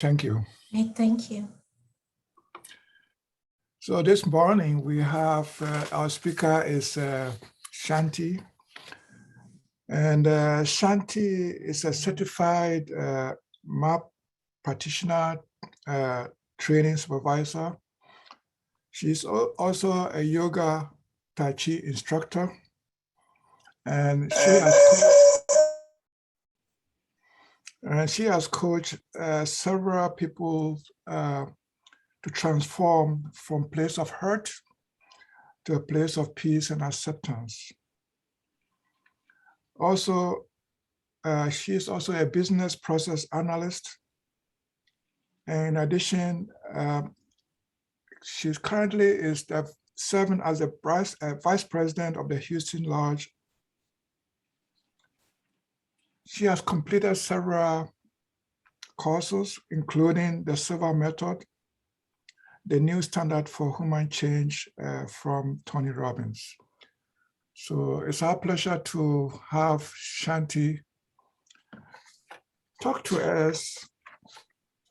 Thank you. Okay, thank you. So this morning we have our speaker is Shanti. And Shanti is a certified MAP practitioner, training supervisor. She's also a yoga Tai Chi instructor. And she has coached several people to transform from place of hurt to a place of peace and acceptance. Also, she is also a business process analyst. And in addition, she currently is serving as a vice president of the Houston Lodge. She has completed several courses, including the Silver Method, the New Standard for Human Change from Tony Robbins. So it's our pleasure to have Shanti talk to us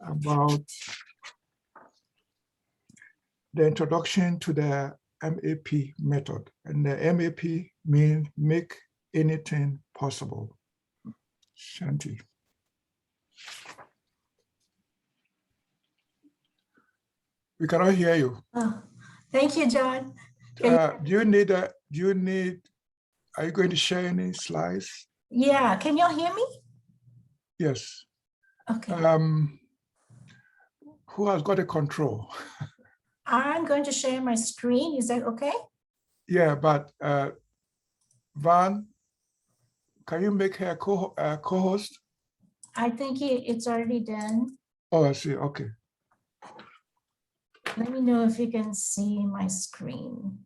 about the introduction to the MAP method. And the MAP means make anything possible. Shanti. We cannot hear you. Oh, thank you, John. Are you going to share any slides? Yeah, can y'all hear me? Yes. Okay. Who has got a control? I'm going to share my screen. Is that okay? Yeah, but Van, can you make her co-host? I think it's already done. Oh, I see. Okay. Let me know if you can see my screen.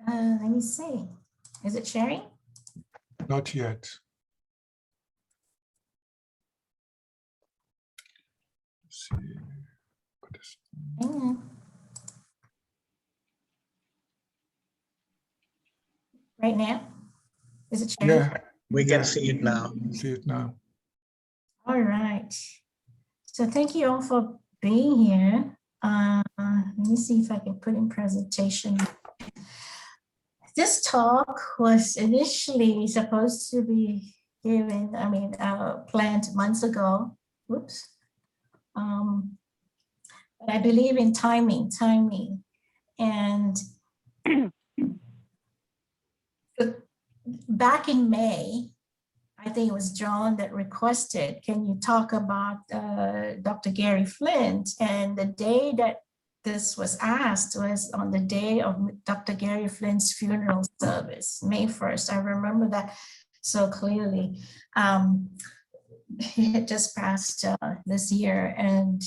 Let me see. Is it sharing? Not yet. Let's see. Hang on. Right now? Is it sharing? Yeah, we can see it now. See it now. All right. So thank you all for being here. Let me see if I can put in presentation. This talk was initially supposed to be given, planned months ago. Whoops. But I believe in timing. And back in May, I think it was John that requested, can you talk about Dr. Garry Flint? And the day that this was asked was on the day of Dr. Garry Flint's funeral service, May 1st. I remember that so clearly. He had just passed this year, and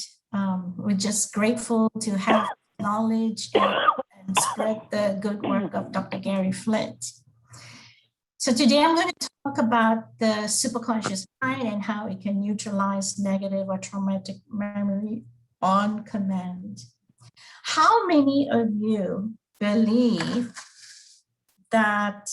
we're just grateful to have knowledge and spread the good work of Dr. Garry Flint. So today I'm going to talk about the superconscious mind and how it can neutralize negative or traumatic memory on command. How many of you believe that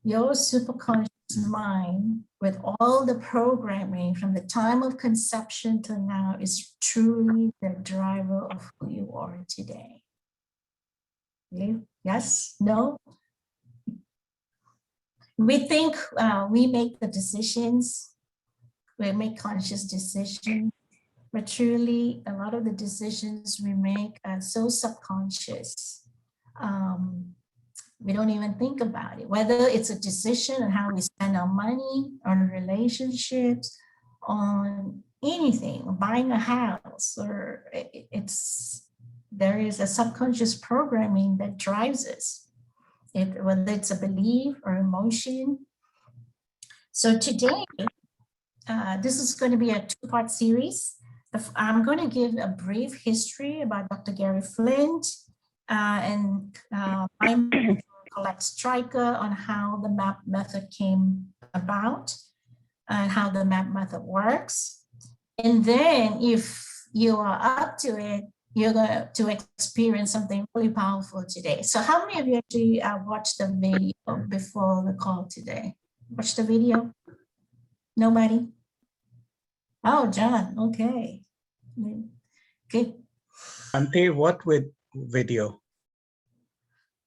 your superconscious mind, with all the programming from the time of conception to now, is truly the driver of who you are today? Yes? No? We think we make the decisions, we make conscious decisions, but truly a lot of the decisions we make are so subconscious. We don't even think about it, whether it's a decision on how we spend our money, on relationships, on anything, buying a house, or there is a subconscious programming that drives us, whether it's a belief or emotion. So today, this is going to be a two-part series. I'm going to give a brief history about Dr. Garry Flint and my Colette Striker on how the MAP method came about and how the MAP method works. And then if you are up to it, you're going to experience something really powerful today. So how many of you actually watched the video before the call today? Watch the video? Nobody? Oh, John, okay. Good. Shanti, what with video?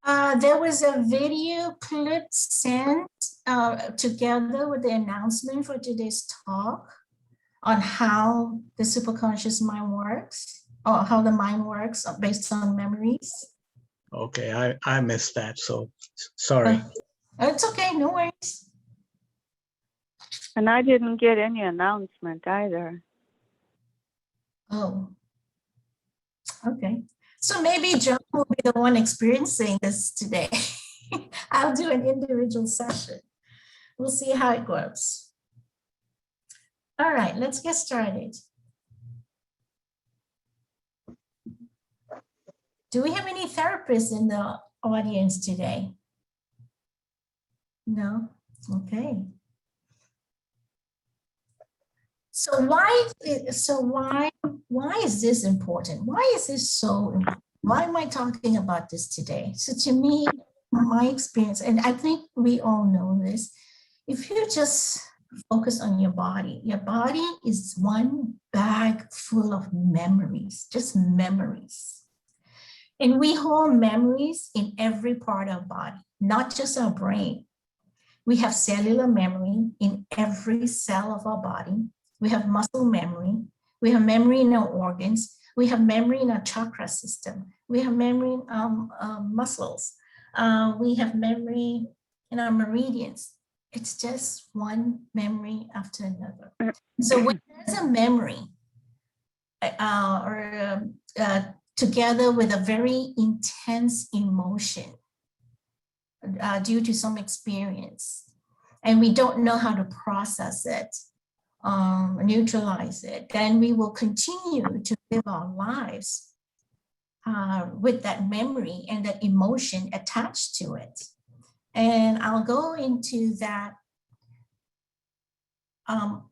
There was a video clip sent together with the announcement for today's talk on how the superconscious mind works, or how the mind works based on memories. Okay, I missed that, so sorry. It's okay, no worries. And I didn't get any announcement either. Oh, okay. So maybe John will be the one experiencing this today. I'll do an individual session. We'll see how it goes. All right, let's get started. Do we have any therapists in the audience today? No? Okay. So why is this important? Why is this so important? Why am I talking about this today? So to me, my experience, and I think we all know this, if you just focus on your body is one bag full of memories, just memories. And we hold memories in every part of our body, not just our brain. We have cellular memory in every cell of our body. We have muscle memory. We have memory in our organs. We have memory in our chakra system. We have memory in muscles. We have memory in our meridians. It's just one memory after another. So when there's a memory together with a very intense emotion due to some experience, and we don't know how to process it, neutralize it, then we will continue to live our lives with that memory and that emotion attached to it. And I'll go into that. I'll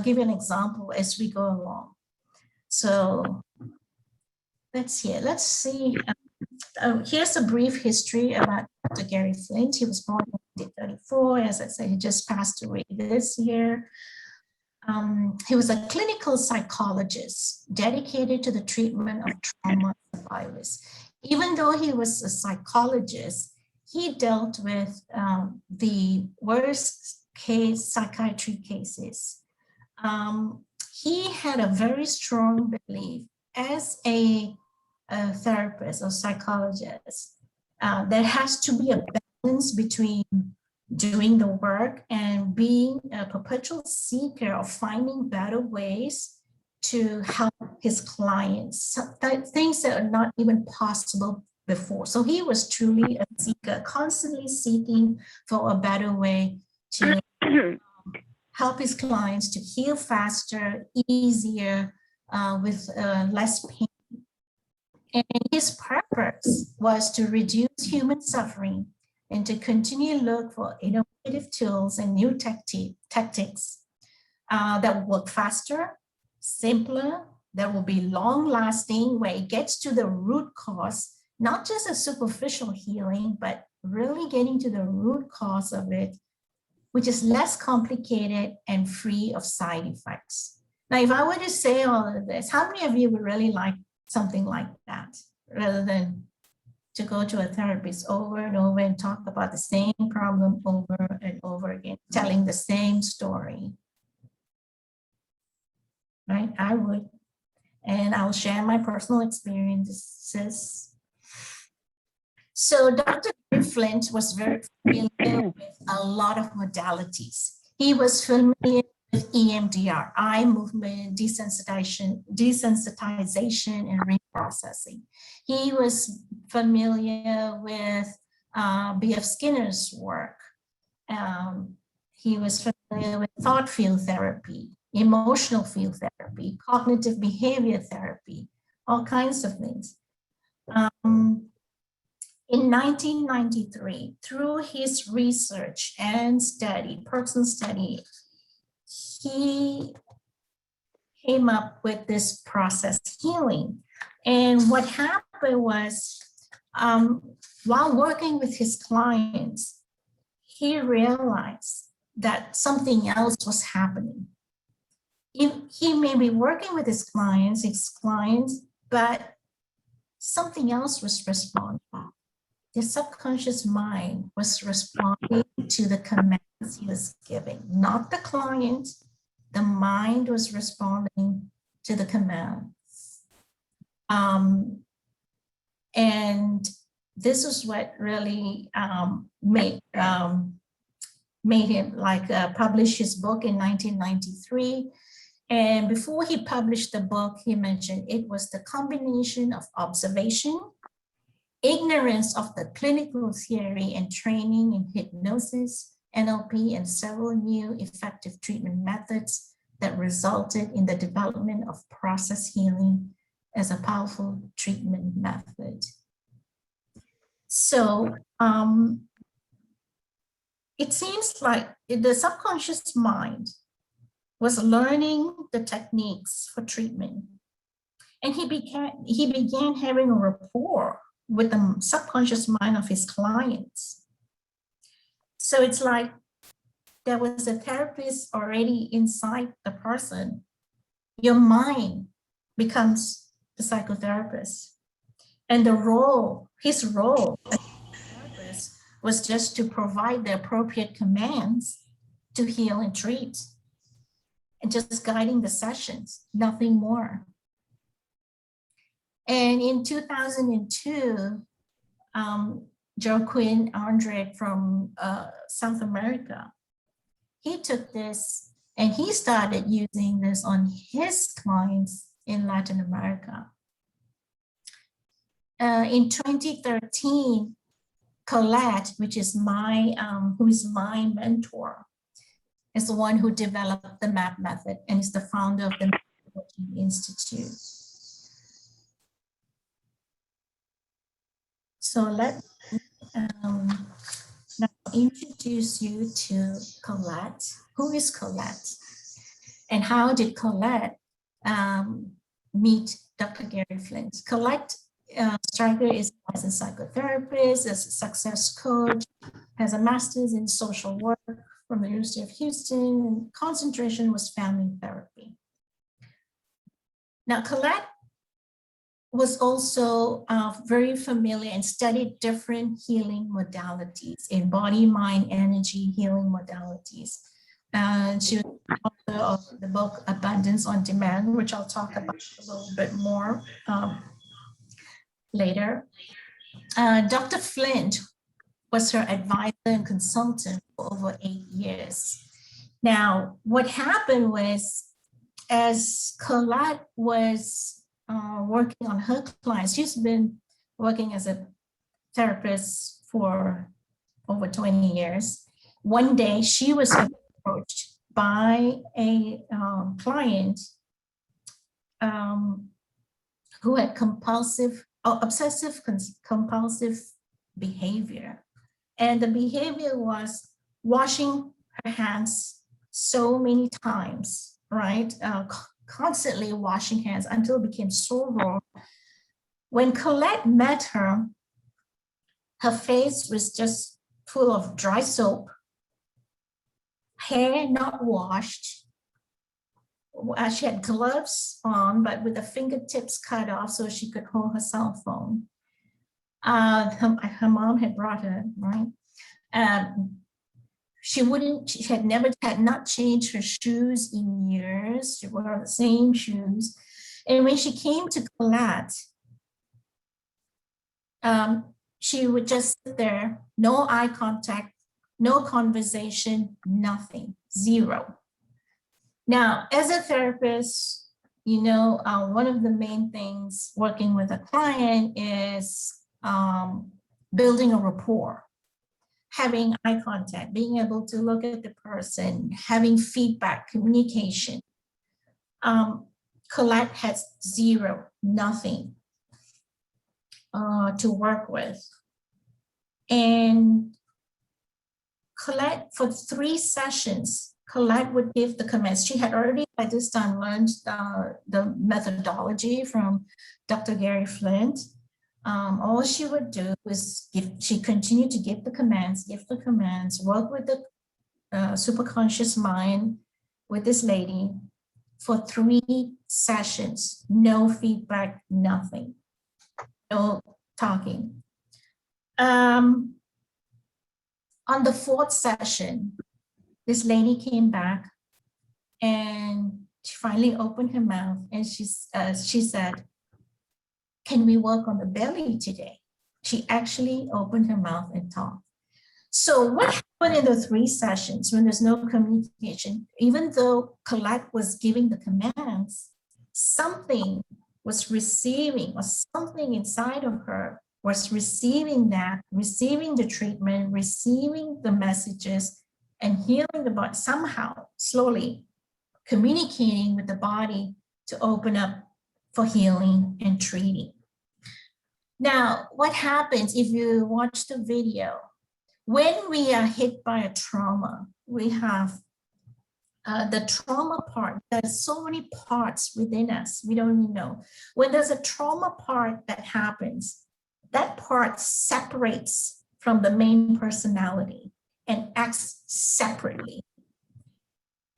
give you an example as we go along. So let's see. Here's a brief history about Dr. Garry Flint. He was born in 1934. As I said, he just passed away this year. He was a clinical psychologist dedicated to the treatment of trauma survivors. Even though he was a psychologist, he dealt with the worst case psychiatry cases. He had a very strong belief as a therapist or psychologist. There has to be a balance between doing the work and being a perpetual seeker of finding better ways to help his clients, things that are not even possible before. So he was truly a seeker, constantly seeking for a better way to help his clients to heal faster, easier, with less pain. And his purpose was to reduce human suffering and to continue to look for innovative tools and new tactics that will work faster, simpler, that will be long-lasting, where it gets to the root cause, not just a superficial healing, but really getting to the root cause of it, which is less complicated and free of side effects. Now, if I were to say all of this, how many of you would really like something like that, rather than to go to a therapist over and over and talk about the same problem over and over again, telling the same story? Right? I would. And I'll share my personal experiences. So Dr. Garry Flint was very familiar with a lot of modalities. He was familiar with EMDR, eye movement, desensitization and reprocessing. He was familiar with B.F. Skinner's work. He was familiar with thought field therapy, emotional field therapy, cognitive behavior therapy, all kinds of things. In 1993, through his research and study, personal study, he came up with this process healing. And what happened was, while working with his clients, he realized that something else was happening. He may be working with his clients, but something else was responding. The subconscious mind was responding to the commands he was giving, not the client. The mind was responding to the commands. And this is what really made him publish his book in 1993. And before he published the book, he mentioned it was the combination of observation, ignorance of the clinical theory and training in hypnosis, NLP, and several new effective treatment methods that resulted in the development of process healing as a powerful treatment method. So it seems like the subconscious mind was learning the techniques for treatment. And he began having a rapport with the subconscious mind of his clients. So it's like there was a therapist already inside the person. Your mind becomes the psychotherapist. And his role as a therapist was just to provide the appropriate commands to heal and treat, and just guiding the sessions, nothing more. And in 2002, Joaquin Andre from South America, he took this and he started using this on his clients in Latin America. In 2013, Colette, which is who is my mentor, is the one who developed the MAP method and is the founder of the Institute. So let me now introduce you to Colette. Who is Colette? And how did Colette meet Dr. Garry Flint? Colette Striker is a licensed psychotherapist, is a success coach, has a master's in social work from the University of Houston, and concentration was family therapy. Now, Colette was also very familiar and studied different healing modalities in body, mind, energy healing modalities. She was the author of the book Abundance on Demand, which I'll talk about a little bit more later. Dr. Flint was her advisor and consultant for over 8 years. Now, what happened was, as Colette was working on her clients, she's been working as a therapist for over 20 years. One day, she was approached by a client who had obsessive compulsive behavior. And the behavior was washing her hands so many times, right? Constantly washing hands until it became so raw. When Colette met her, her face was just full of dry soap, hair not washed. She had gloves on, but with the fingertips cut off so she could hold her cell phone. Her mom had brought her, right? She had not changed her shoes in years. She wore the same shoes. And when she came to Colette, she would just sit there, no eye contact, no conversation, nothing, zero. Now, as a therapist, you know, one of the main things working with a client is building a rapport, having eye contact, being able to look at the person, having feedback, communication. Colette has zero, nothing to work with. And Colette, for 3 sessions, Colette would give the commands. She had already by this time learned the methodology from Dr. Garry Flint. All she would do was she continued to give the commands, work with the superconscious mind with this lady for 3 sessions, no feedback, nothing, no talking. On the 4th session, this lady came back and she finally opened her mouth and she said, "Can we work on the belly today?" She actually opened her mouth and talked. So what happened in the 3 sessions when there's no communication, even though Colette was giving the commands, something was receiving, or something inside of her was receiving that, receiving the treatment, receiving the messages, and healing the body, somehow, slowly communicating with the body to open up for healing and treating. Now, what happens if you watch the video? When we are hit by a trauma, we have the trauma part. There's so many parts within us, we don't even know. When there's a trauma part that happens, that part separates from the main personality and acts separately.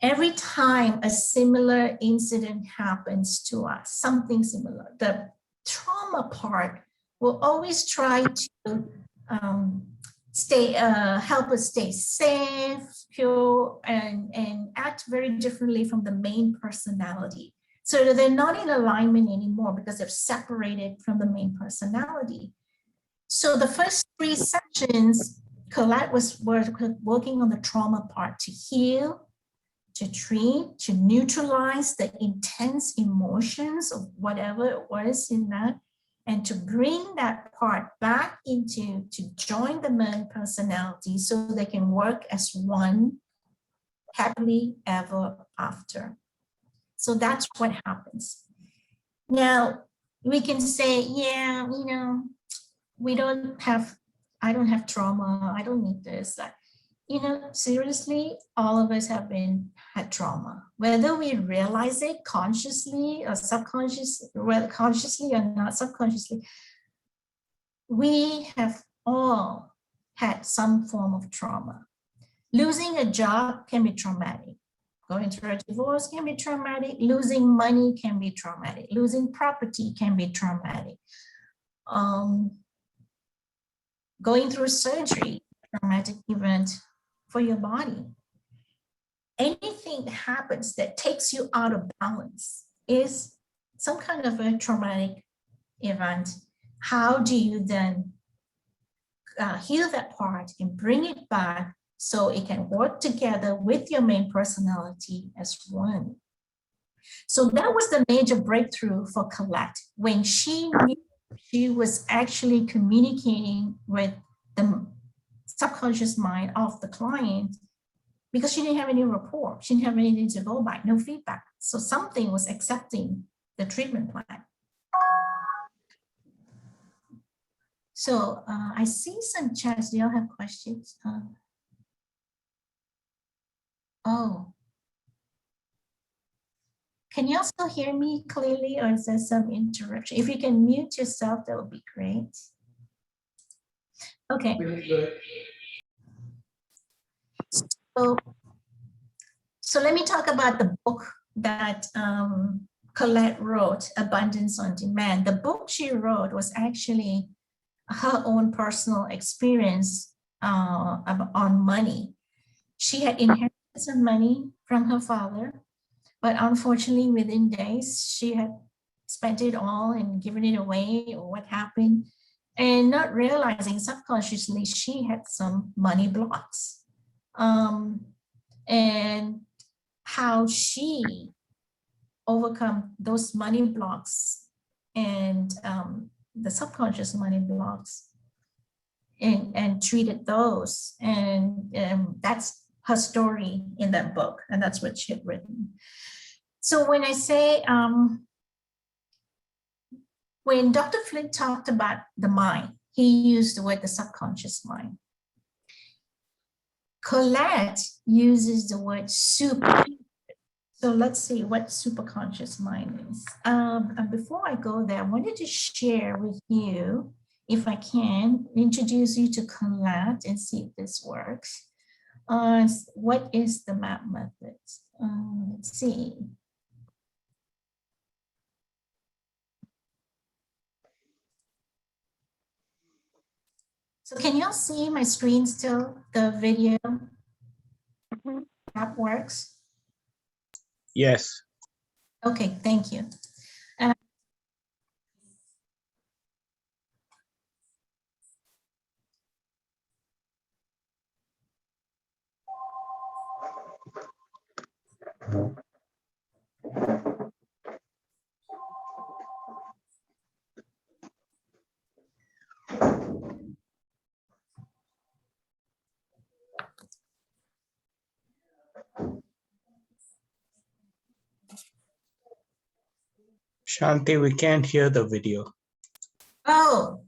Every time a similar incident happens to us, something similar, the trauma part will always try to help us stay safe, pure, and act very differently from the main personality. So that they're not in alignment anymore because they're separated from the main personality. So the first 3 sessions, Colette was working on the trauma part to heal, to treat, to neutralize the intense emotions of whatever it was in that, and to bring that part back to join the main personality so they can work as one happily ever after. So that's what happens. Now, we can say, yeah, you know, I don't have trauma, I don't need this. You know, seriously, all of us have had trauma, whether we realize it consciously or subconsciously, whether consciously or not subconsciously. We have all had some form of trauma. Losing a job can be traumatic. Going through a divorce can be traumatic. Losing money can be traumatic. Losing property can be traumatic. Going through surgery, traumatic event for your body. Anything that happens that takes you out of balance is some kind of a traumatic event. How do you then heal that part and bring it back so it can work together with your main personality as one? So that was the major breakthrough for Colette, when she knew she was actually communicating with the subconscious mind of the client, because she didn't have any rapport. She didn't have anything to go by, no feedback. So something was accepting the treatment plan. So I see some chats. Do y'all have questions? Oh. Can you also hear me clearly, or is there some interruption? If you can mute yourself, that would be great. Okay. So let me talk about the book that Colette wrote, Abundance on Demand. The book she wrote was actually her own personal experience on money. She had inherited some money from her father, but unfortunately within days, she had spent it all and given it away, or what happened, and not realizing subconsciously she had some money blocks. And how she overcome those money blocks and the subconscious money blocks and treated those. And that's her story in that book, and that's what she had written. So when I say, when Dr. Flint talked about the mind, he used the word the subconscious mind. Colette uses the word super. So let's see what superconscious mind is. And before I go there, I wanted to share with you, if I can, introduce you to Colette and see if this works. What is the map method? Let's see. So can y'all see my screen still, the video? That works? Yes. Okay, thank you. Shanti, we can't hear the video. Oh,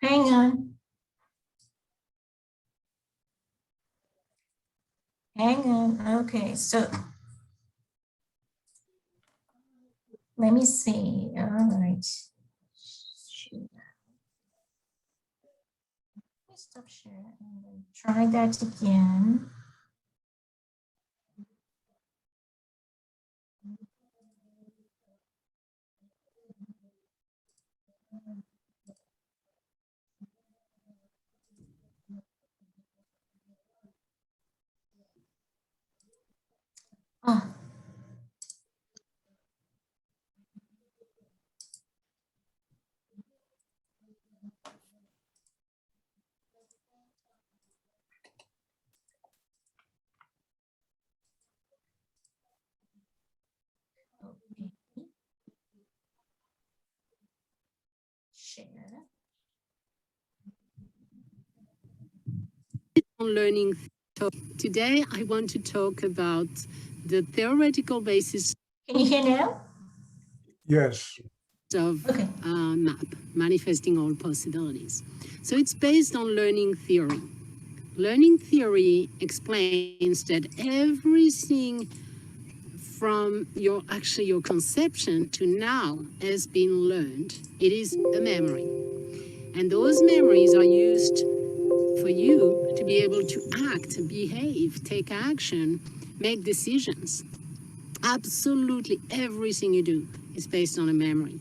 hang on. Hang on. Okay, so let me see. All right. Shoot. Let me stop sharing and then try that again. Oh. Okay. Share. Learning. Today, I want to talk about the theoretical basis Can you hear now? Yes. of Okay. MAP, Manifesting All Possibilities. So it's based on learning theory. Learning theory explains that everything from your conception to now has been learned. It is a memory. And those memories are used for you to be able to act, behave, take action, make decisions. Absolutely everything you do is based on a memory.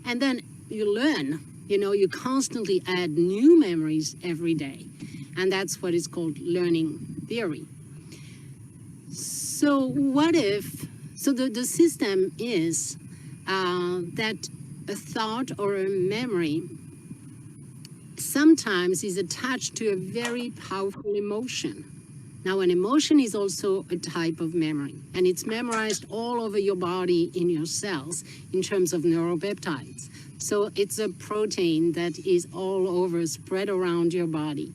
And then you learn, you constantly add new memories every day. And that's what is called learning theory. So the system is that a thought or a memory sometimes is attached to a very powerful emotion. Now, an emotion is also a type of memory, and it's memorized all over your body in your cells in terms of neuropeptides. So it's a protein that is all over, spread around your body.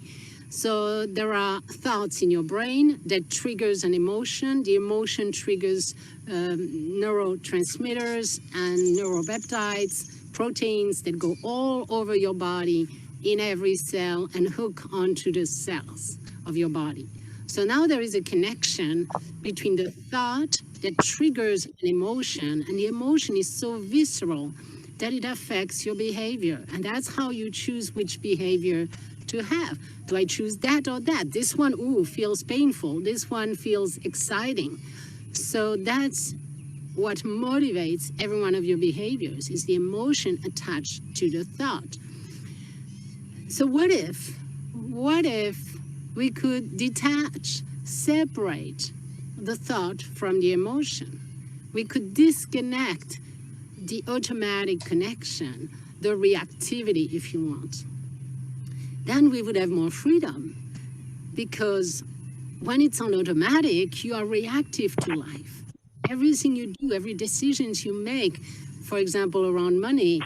So there are thoughts in your brain that triggers an emotion. The emotion triggers neurotransmitters and neuropeptides, proteins that go all over your body in every cell and hook onto the cells of your body. So now there is a connection between the thought that triggers an emotion, and the emotion is so visceral that it affects your behavior. And that's how you choose which behavior to have. Do I choose that or that? This one, feels painful. This one feels exciting. So that's what motivates every one of your behaviors, is the emotion attached to the thought. So what if we could detach, separate the thought from the emotion? We could disconnect the automatic connection, the reactivity, if you want. Then we would have more freedom, because when it's on automatic, you are reactive to life. Everything you do, every decision you make, for example, around money,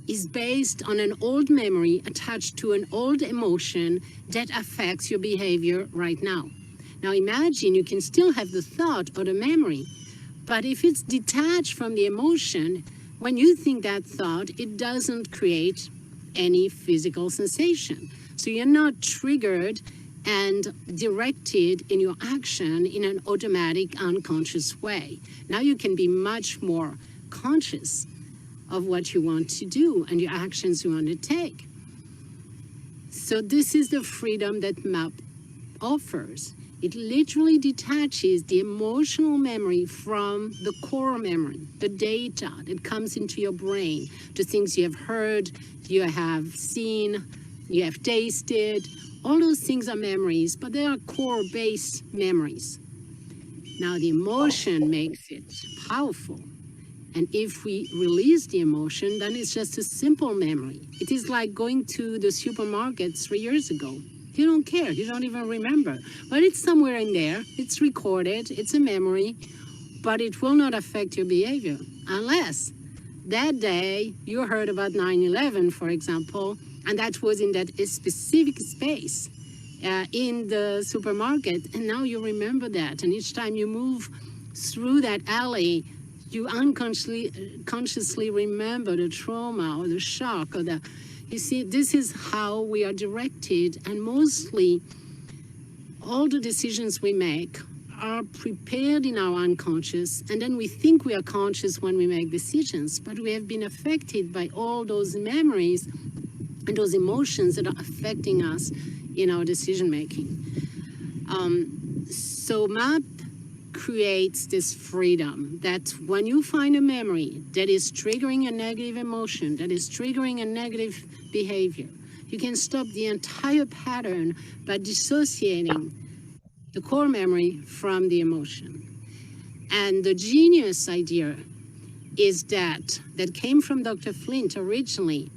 is based on an old memory attached to an old emotion that affects your behavior right now. Now imagine you can still have the thought or the memory, but if it's detached from the emotion, when you think that thought, it doesn't create any physical sensation. So you're not triggered and directed in your action in an automatic, unconscious way. Now you can be much more conscious of what you want to do and your actions you want to take. So this is the freedom that MAP offers. It literally detaches the emotional memory from the core memory, the data that comes into your brain, the things you have heard, you have seen, you have tasted. All those things are memories, but they are core base memories. Now the emotion makes it powerful. And if we release the emotion, then it's just a simple memory. It is like going to the supermarket 3 years ago. You don't care, you don't even remember. But it's somewhere in there, it's recorded, it's a memory, but it will not affect your behavior unless that day you heard about 9/11, for example, and that was in that specific space in the supermarket, and now you remember that. And each time you move through that alley, you consciously remember the trauma or the shock or the, you see, this is how we are directed, and mostly all the decisions we make are prepared in our unconscious, and then we think we are conscious when we make decisions, but we have been affected by all those memories and those emotions that are affecting us in our decision making. So MAP creates this freedom that when you find a memory that is triggering a negative emotion, that is triggering a negative behavior, you can stop the entire pattern by dissociating the core memory from the emotion. And the genius idea is that came from Dr. Flint originally,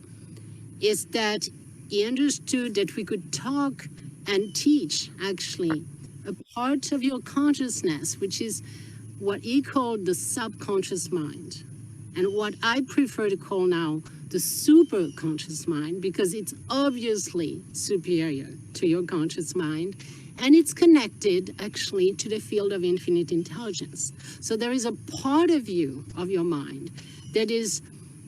is that he understood that we could talk and teach actually a part of your consciousness, which is what he called the subconscious mind, and what I prefer to call now the superconscious mind, because it's obviously superior to your conscious mind, and it's connected actually to the field of infinite intelligence. So there is a part of you, of your mind, that is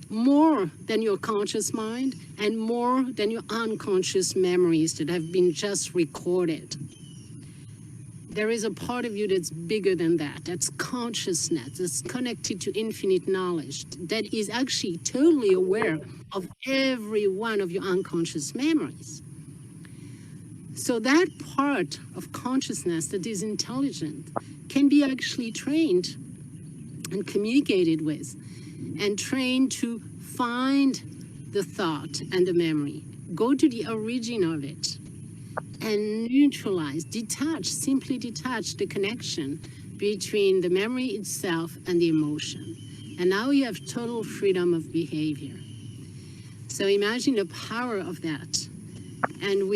more than your conscious mind and more than your unconscious memories that have been just recorded. There is a part of you that's bigger than that. That's consciousness, that's connected to infinite knowledge, that is actually totally aware of every one of your unconscious memories. So that part of consciousness that is intelligent can be actually trained and communicated with, and trained to find the thought and the memory, go to the origin of it, and neutralize, simply detach the connection between the memory itself and the emotion. And now you have total freedom of behavior. So imagine the power of that. And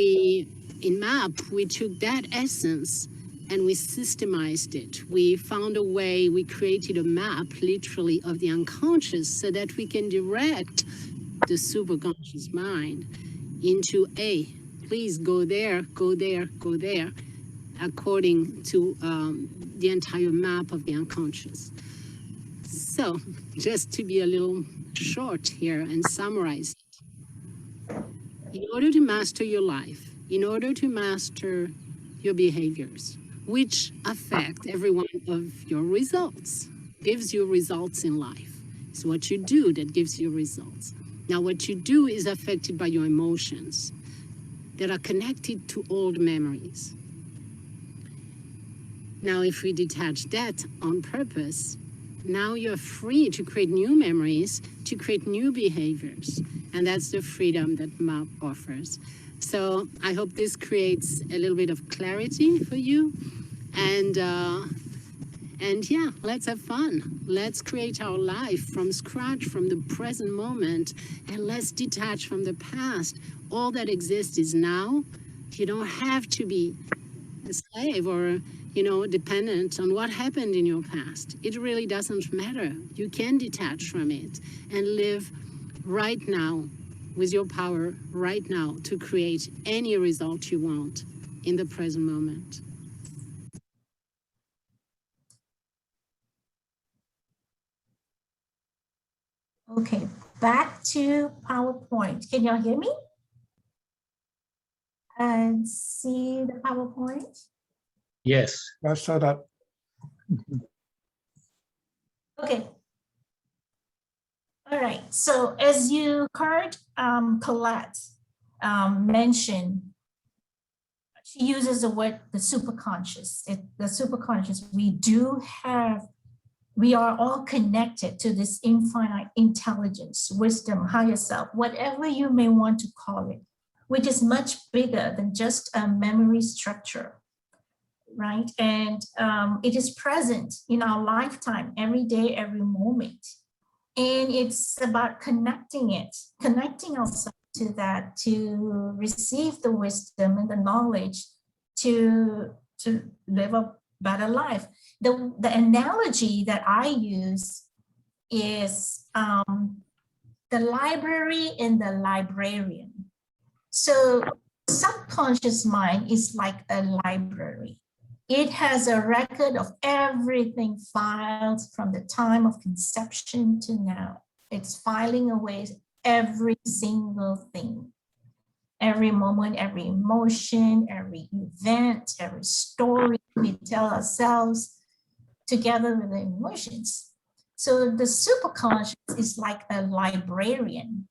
in MAP, we took that essence and we systemized it. We found a way, we created a map, literally, of the unconscious so that we can direct the superconscious mind into please go there, go there, go there, according to the entire map of the unconscious. So, just to be a little short here and summarize it. In order to master your life, in order to master your behaviors, which affect every one of your results, gives you results in life. It's what you do that gives you results. Now, what you do is affected by your emotions that are connected to old memories. Now, if we detach that on purpose, now you're free to create new memories, to create new behaviors. And that's the freedom that MAP offers. So I hope this creates a little bit of clarity for you. And yeah, let's have fun. Let's create our life from scratch, from the present moment, and let's detach from the past. All that exists is now. You don't have to be a slave or, dependent on what happened in your past. It really doesn't matter. You can detach from it and live right now with your power right now to create any result you want in the present moment. Okay, back to PowerPoint. Can y'all hear me? see the PowerPoint? Yes. That's so that. Okay. All right. So as you heard Colette mention, she uses the word the superconscious. The superconscious, we are all connected to this infinite intelligence, wisdom, higher self, whatever you may want to call it, which is much bigger than just a memory structure, right? And it is present in our lifetime, every day, every moment. And it's about connecting ourselves to that, to receive the wisdom and the knowledge to live a better life. The analogy that I use is the library and the librarian. So subconscious mind is like a library. It has a record of everything filed from the time of conception to now. It's filing away every single thing, every moment, every emotion, every event, every story we tell ourselves together with the emotions. So the superconscious is like a librarian.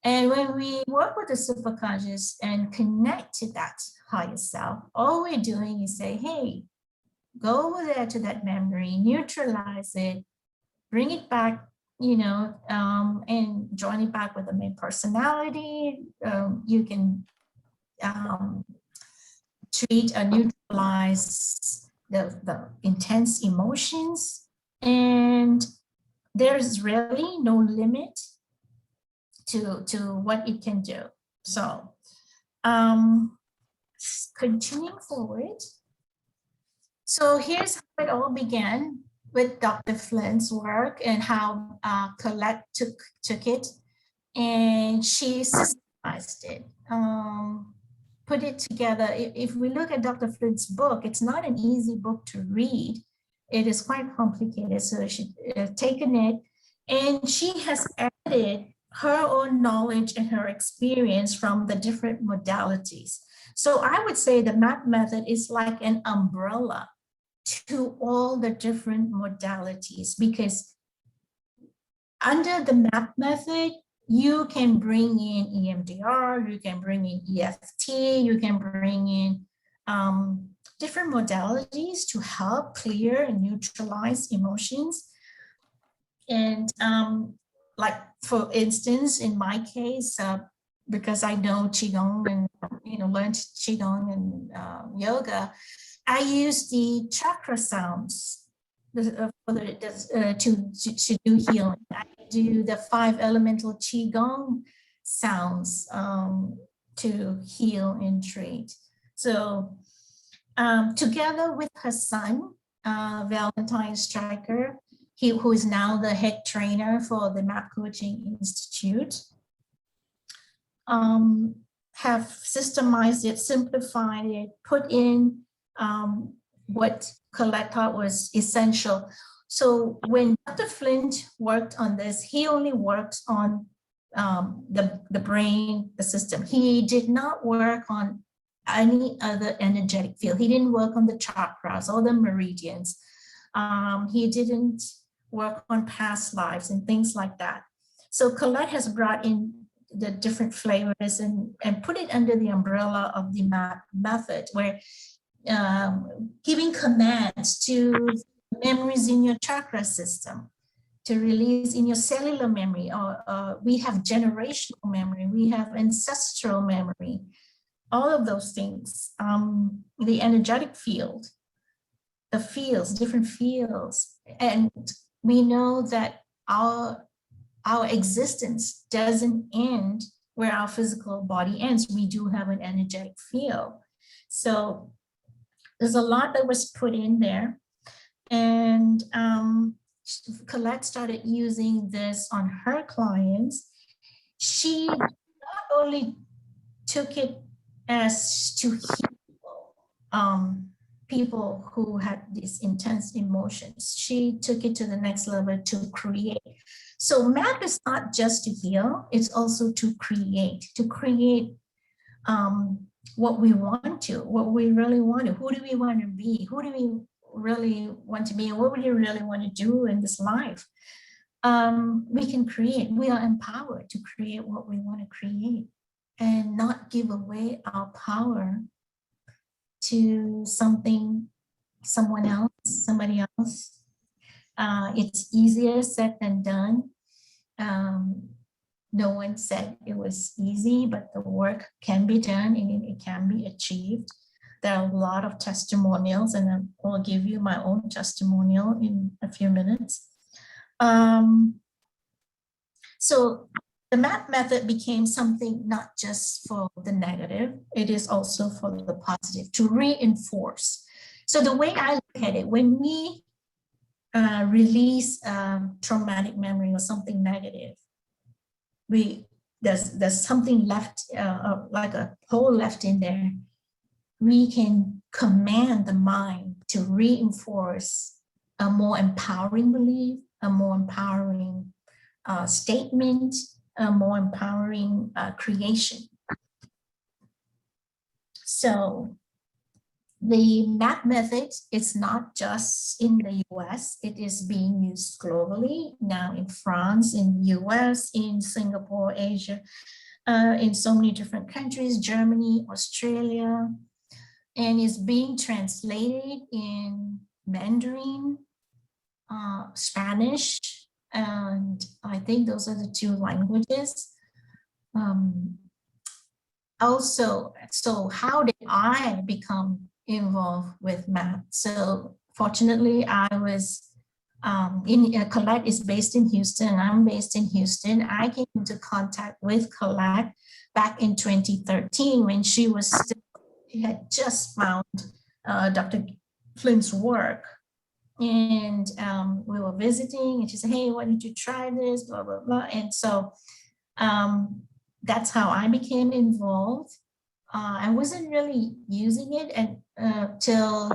And when we work with the superconscious and connect to that higher self, all we're doing is say, hey, go over there to that memory, neutralize it, bring it back, and join it back with the main personality. You can treat or neutralize the intense emotions. And there's really no limit to what it can do. So continuing forward. So here's how it all began with Dr. Flint's work and how Colette took it, and she systemized it, put it together. If we look at Dr. Flint's book, it's not an easy book to read. It is quite complicated. So she taken it and she has added her own knowledge and her experience from the different modalities. So I would say the MAP method is like an umbrella to all the different modalities, because under the MAP method, you can bring in EMDR, you can bring in EFT, you can bring in different modalities to help clear and neutralize emotions. And like, for instance, in my case, because I know Qigong and learned Qigong and yoga, I use the chakra sounds to do healing. I do the 5 elemental Qigong sounds to heal and treat. So together with her son, Valentine Striker, who is now the head trainer for the MAP Coaching Institute, have systemized it, simplified it, put in what Colette thought was essential. So when Dr. Flint worked on this, he only worked on the brain, the system. He did not work on any other energetic field. He didn't work on the chakras or the meridians. He didn't work on past lives and things like that. So Colette has brought in the different flavors and put it under the umbrella of the MAP method, where giving commands to memories in your chakra system to release in your cellular memory, or we have generational memory, we have ancestral memory, all of those things, the energetic field, the fields, different fields. And we know that our existence doesn't end where our physical body ends. We do have an energetic field. So there's a lot that was put in there. And Colette started using this on her clients. She not only took it as to heal people who had these intense emotions, she took it to the next level to create. So MAP is not just to heal, it's also to create what we want to, what we really want to, who do we want to be, who do we really want to be, and what would you really want to do in this life. We can create, we are empowered to create what we want to create and not give away our power to someone else, somebody else. It's easier said than done. No one said it was easy, but the work can be done and it can be achieved. There are a lot of testimonials, and I will give you my own testimonial in a few minutes. So the MAP method became something not just for the negative, it is also for the positive, to reinforce. So the way I look at it, when we release traumatic memory or something negative, there's something left, like a hole left in there. We can command the mind to reinforce a more empowering belief, a more empowering statement, a more empowering creation. So the MAP method is not just in the US, it is being used globally now in France, in US, in Singapore, Asia, in so many different countries, Germany, Australia, and is being translated in Mandarin, Spanish, and I think those are the two languages. Also, so how did I become involved with MAP? So fortunately, I was Colette is based in Houston, I'm based in Houston. I came into contact with Colette back in 2013 when she had just found Dr. Flint's work. And we were visiting and she said, hey, why don't you try this, blah, blah, blah. And so that's how I became involved. I wasn't really using it till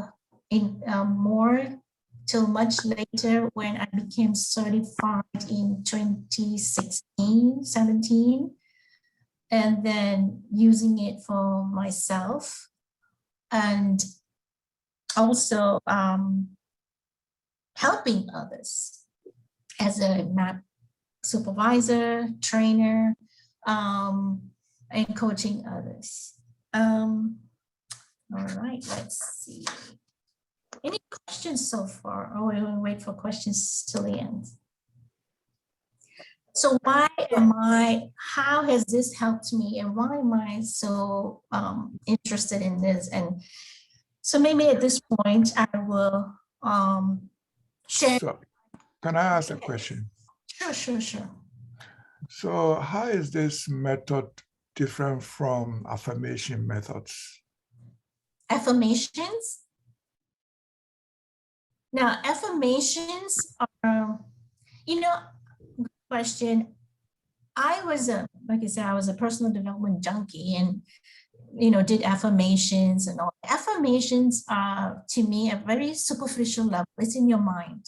much later when I became certified in 2016, 17, and then using it for myself and also helping others as a MAP supervisor, trainer, and coaching others. All right, let's see. Any questions so far? Or we will wait for questions till the end. So how has this helped me and why am I so interested in this? And so maybe at this point I will share. So, can I ask a question? Sure. So how is this method different from affirmation methods? Affirmations? Now, affirmations are, good question. Like I said, I was a personal development junkie and, did affirmations and all. Affirmations are, to me, a very superficial level. It's in your mind.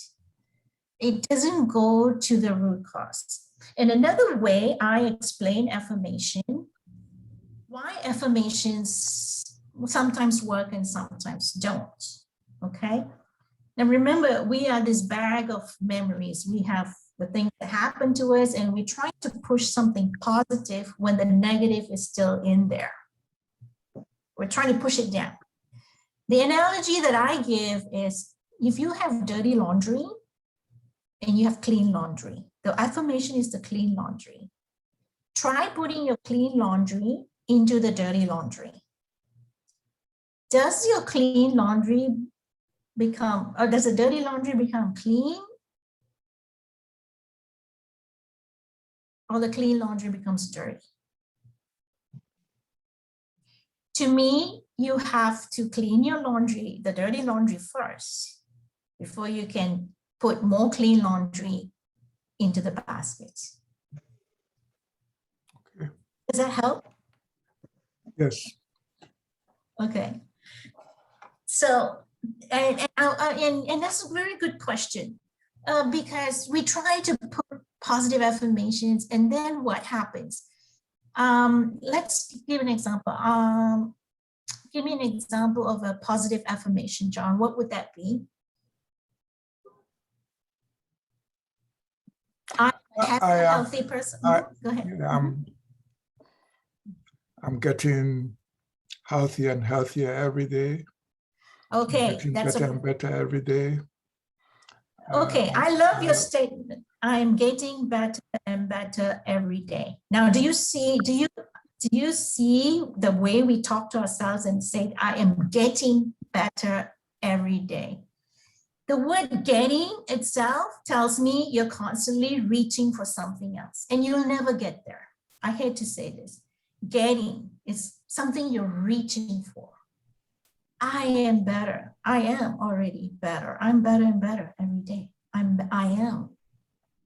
It doesn't go to the root cause. And another way I explain affirmation, why affirmations sometimes work and sometimes don't, okay? Now remember, we are this bag of memories. We have the things that happen to us and we try to push something positive when the negative is still in there. We're trying to push it down. The analogy that I give is if you have dirty laundry and you have clean laundry, the affirmation is the clean laundry. Try putting your clean laundry into the dirty laundry. Does your clean laundry become, or does the dirty laundry become clean? Or the clean laundry becomes dirty? To me, you have to clean your laundry, the dirty laundry first, before you can put more clean laundry into the basket. Okay. Does that help? Yes. Okay. So, and that's a very good question because we try to put positive affirmations and then what happens? Let's give an example. give me an example of a positive affirmation, John. What would that be? I'm a healthy person. Go ahead. I'm getting healthier and healthier every day. Okay, Getting that's better and better every day. Okay, I love your statement. I am getting better and better every day. Now, do you see the way we talk to ourselves and say, I am getting better every day? The word getting itself tells me you're constantly reaching for something else and you'll never get there. I hate to say this. Getting is something you're reaching for. I am better. I am already better. I'm better and better every day. I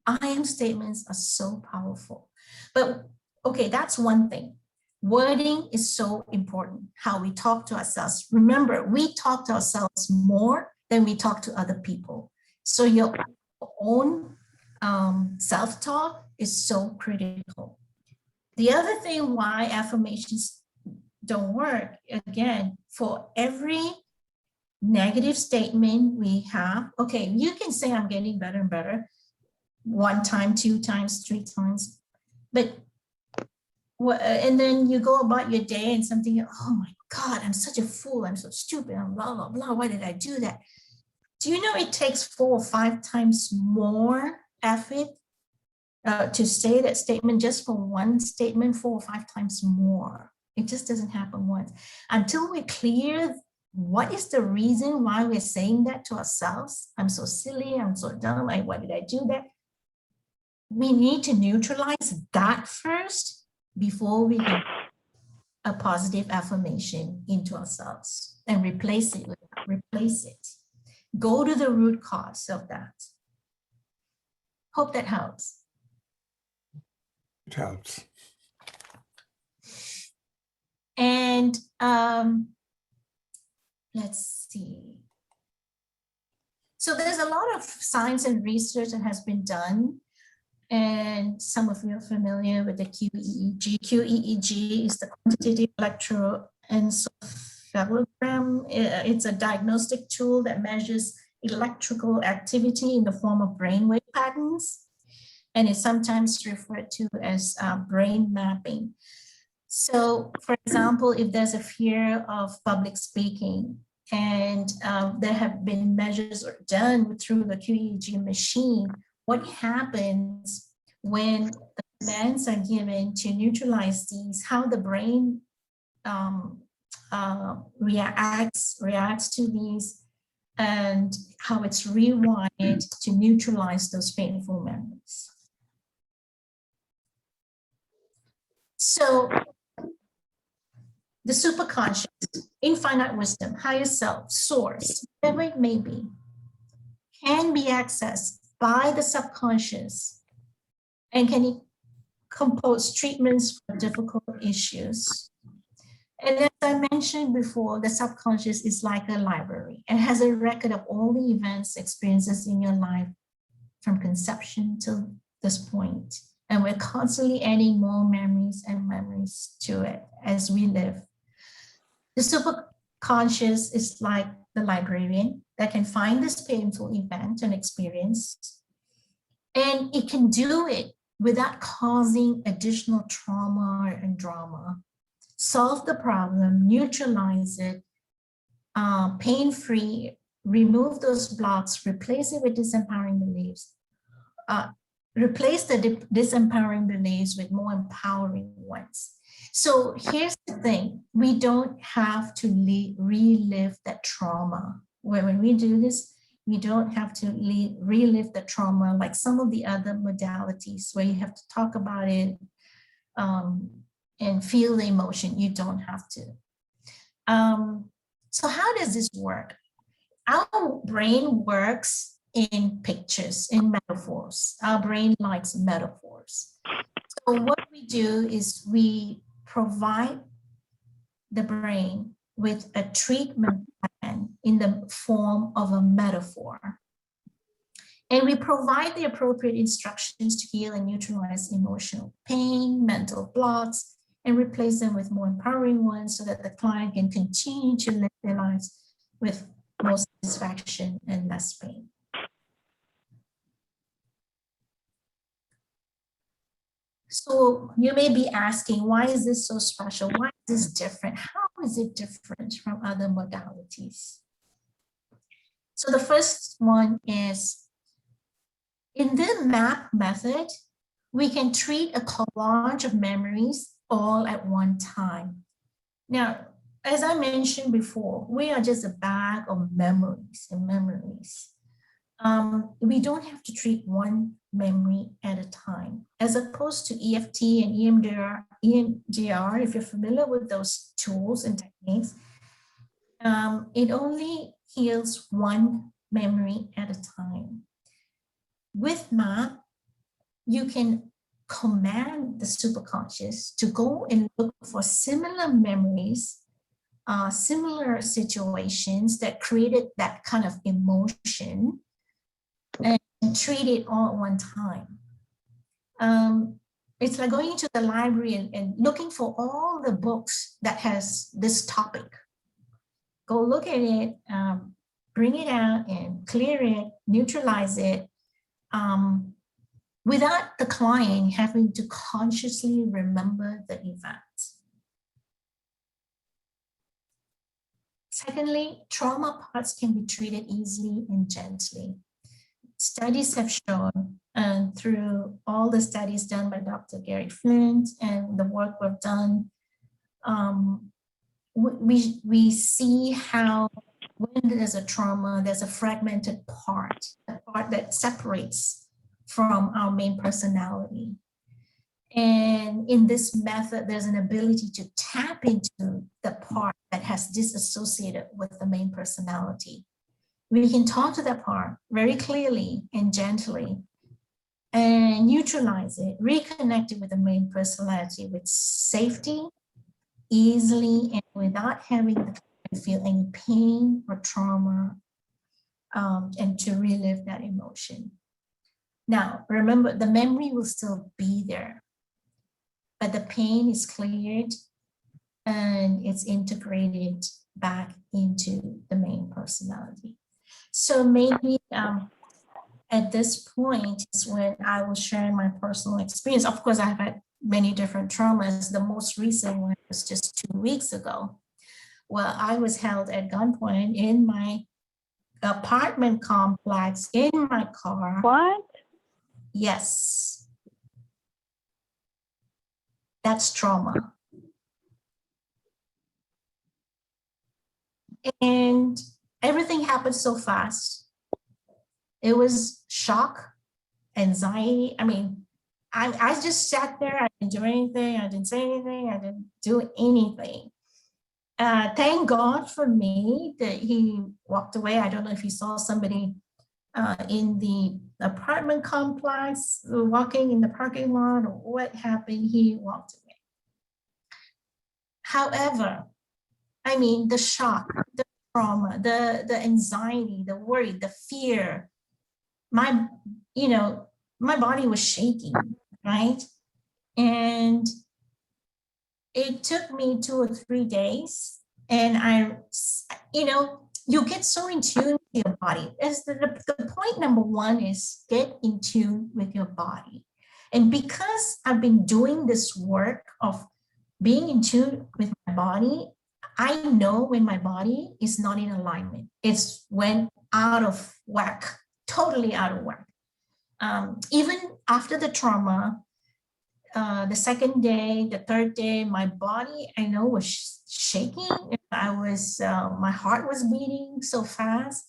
am statements are so powerful. But okay, that's one thing. Wording is so important, how we talk to ourselves. Remember, we talk to ourselves more than we talk to other people. So your own self-talk is so critical. The other thing why affirmations don't work, again, for every negative statement we have, okay, you can say I'm getting better and better 1 time, 2 times, 3 times, but and then you go about your day and something, oh my God, I'm such a fool, I'm so stupid, I'm blah, blah, blah, why did I do that? Do you know it takes 4 or 5 times more effort to say that statement just for one statement, 4 or 5 times more? It just doesn't happen once. Until we're clear what is the reason why we're saying that to ourselves, I'm so silly, I'm so dumb, why did I do that? We need to neutralize that first before we can a positive affirmation into ourselves and replace it. Go to the root cause of that. Hope that helps. It helps. And let's see. So there's a lot of science and research that has been done. And some of you are familiar with the QEEG. QEEG is the quantitative electroencephalogram. It's a diagnostic tool that measures electrical activity in the form of brainwave patterns. And it's sometimes referred to as brain mapping. So, for example, if there's a fear of public speaking, and there have been measures done through the QEEG machine, what happens when the commands are given to neutralize these, how the brain reacts to these, and how it's rewired to neutralize those painful memories. So the superconscious, infinite wisdom, higher self, source, whatever it may be, can be accessed by the subconscious and can compose treatments for difficult issues. And as I mentioned before, the subconscious is like a library. It has a record of all the events, experiences in your life from conception to this point. And we're constantly adding more memories and memories to it as we live. The superconscious is like the librarian that can find this painful event and experience, and it can do it without causing additional trauma and drama. Solve the problem, neutralize it, pain-free, remove those blocks, replace it with disempowering beliefs, replace the disempowering beliefs with more empowering ones. So here's the thing, we don't have to relive that trauma. When we do this, we don't have to relive the trauma like some of the other modalities where you have to talk about it and feel the emotion. You don't have to. So how does this work? Our brain works in pictures, in metaphors. Our brain likes metaphors. So what we do is we provide the brain with a treatment plan in the form of a metaphor. And we provide the appropriate instructions to heal and neutralize emotional pain, mental blocks, and replace them with more empowering ones so that the client can continue to live their lives with more satisfaction and less pain. So you may be asking, why is this so special? Why is this different? How is it different from other modalities? So the first one is, in the MAP method, we can treat a collage of memories all at one time. Now, as I mentioned before, we are just a bag of memories and memories. We don't have to treat one memory at a time, as opposed to EFT and EMDR, if you're familiar with those tools and techniques, it only heals one memory at a time. With MAP, you can command the superconscious to go and look for similar memories, similar situations that created that kind of emotion, and treat it all at one time. It's like going into the library and looking for all the books that has this topic. Go look at it, bring it out and clear it, neutralize it, without the client having to consciously remember the event. Secondly, trauma parts can be treated easily and gently. Studies have shown, and through all the studies done by Dr. Garry Flint and the work we've done, we see how when there's a trauma, there's a fragmented part, a part that separates from our main personality. And in this method, there's an ability to tap into the part that has disassociated with the main personality. We can talk to that part very clearly and gently and neutralize it, reconnect it with the main personality with safety, easily, and without having to feel any pain or trauma, and to relive that emotion. Now, remember, the memory will still be there, but the pain is cleared and it's integrated back into the main personality. So maybe at this point is when I will share my personal experience. Of course, I've had many different traumas. The most recent one was just 2 weeks ago. Well, I was held at gunpoint in my apartment complex in my car. What? Yes. That's trauma. And everything happened so fast. It was shock, anxiety. I mean, I just sat there. I didn't do anything. I didn't say anything. I didn't do anything. Thank God for me that he walked away. I don't know if he saw somebody in the apartment complex walking in the parking lot or what happened. He walked away. However, I mean, the shock, the trauma, the anxiety, the worry, the fear, my body was shaking, right? And it took me 2 or 3 days, and you get so in tune with your body. As the point number one is get in tune with your body. And because I've been doing this work of being in tune with my body, I know when my body is not in alignment. It's when out of whack, totally out of whack. Even after the trauma, the second day, the third day, my body, I know, was shaking. My heart was beating so fast.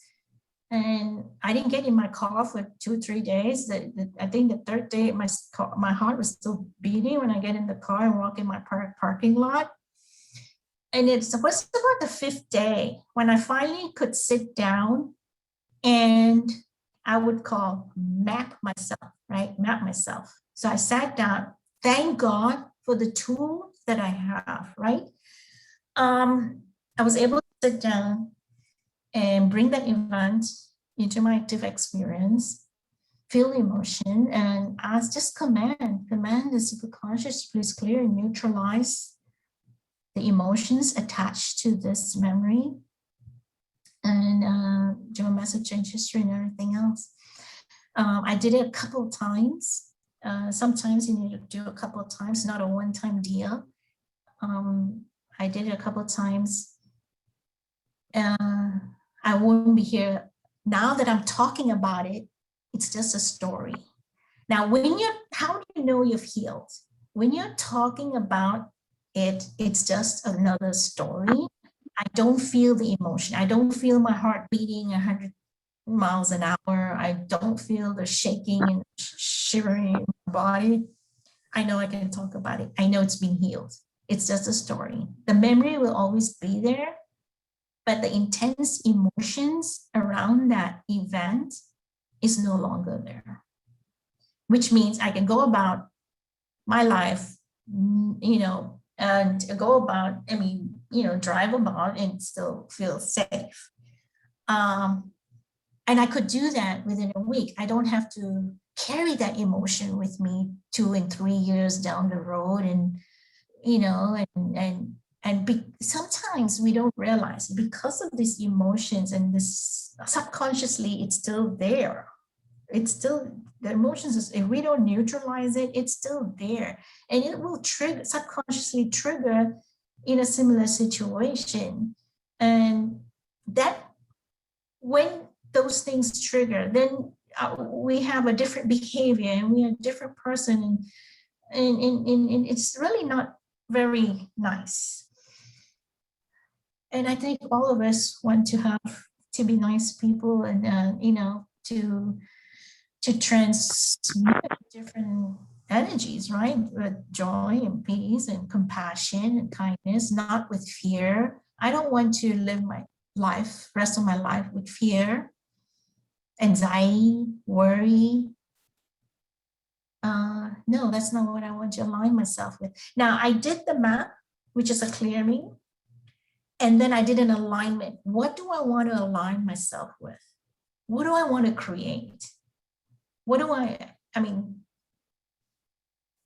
And I didn't get in my car for 2-3 days. I think the third day, my heart was still beating when I get in the car and walk in my parking lot. And it was about the 5th day when I finally could sit down and I would map myself, right? Map myself. So I sat down. Thank God for the tools that I have, right? I was able to sit down and bring that event into my active experience, feel emotion and ask, just command the superconscious, please clear and neutralize the emotions attached to this memory and do a massive change history and everything else. I did it a couple of times. Sometimes you need to do a couple of times, not a one-time deal. I did it a couple of times. I wouldn't be here. Now that I'm talking about it, it's just a story. Now, how do you know you've healed? When you're talking about it, it's just another story. I don't feel the emotion. I don't feel my heart beating 100 miles an hour. I don't feel the shaking and shivering in my body. I know I can talk about it. I know it's been healed. It's just a story. The memory will always be there, but the intense emotions around that event is no longer there, which means I can go about my life, and go about, drive about and still feel safe. And I could do that within a week. I don't have to carry that emotion with me 2 and 3 years down the road. And, sometimes we don't realize because of these emotions and this subconsciously, it's still there. It's still, the emotions, if we don't neutralize it, it's still there. And it will subconsciously trigger in a similar situation. And that, when those things trigger, then we have a different behavior and we are a different person. And it's really not very nice. And I think all of us want to be nice people and, to transmit different energies, right? With joy and peace and compassion and kindness, not with fear. I don't want to live my rest of my life with fear, anxiety, worry. No, that's not what I want to align myself with. Now, I did the map, which is a clearing, and then I did an alignment. What do I want to align myself with? What do I want to create?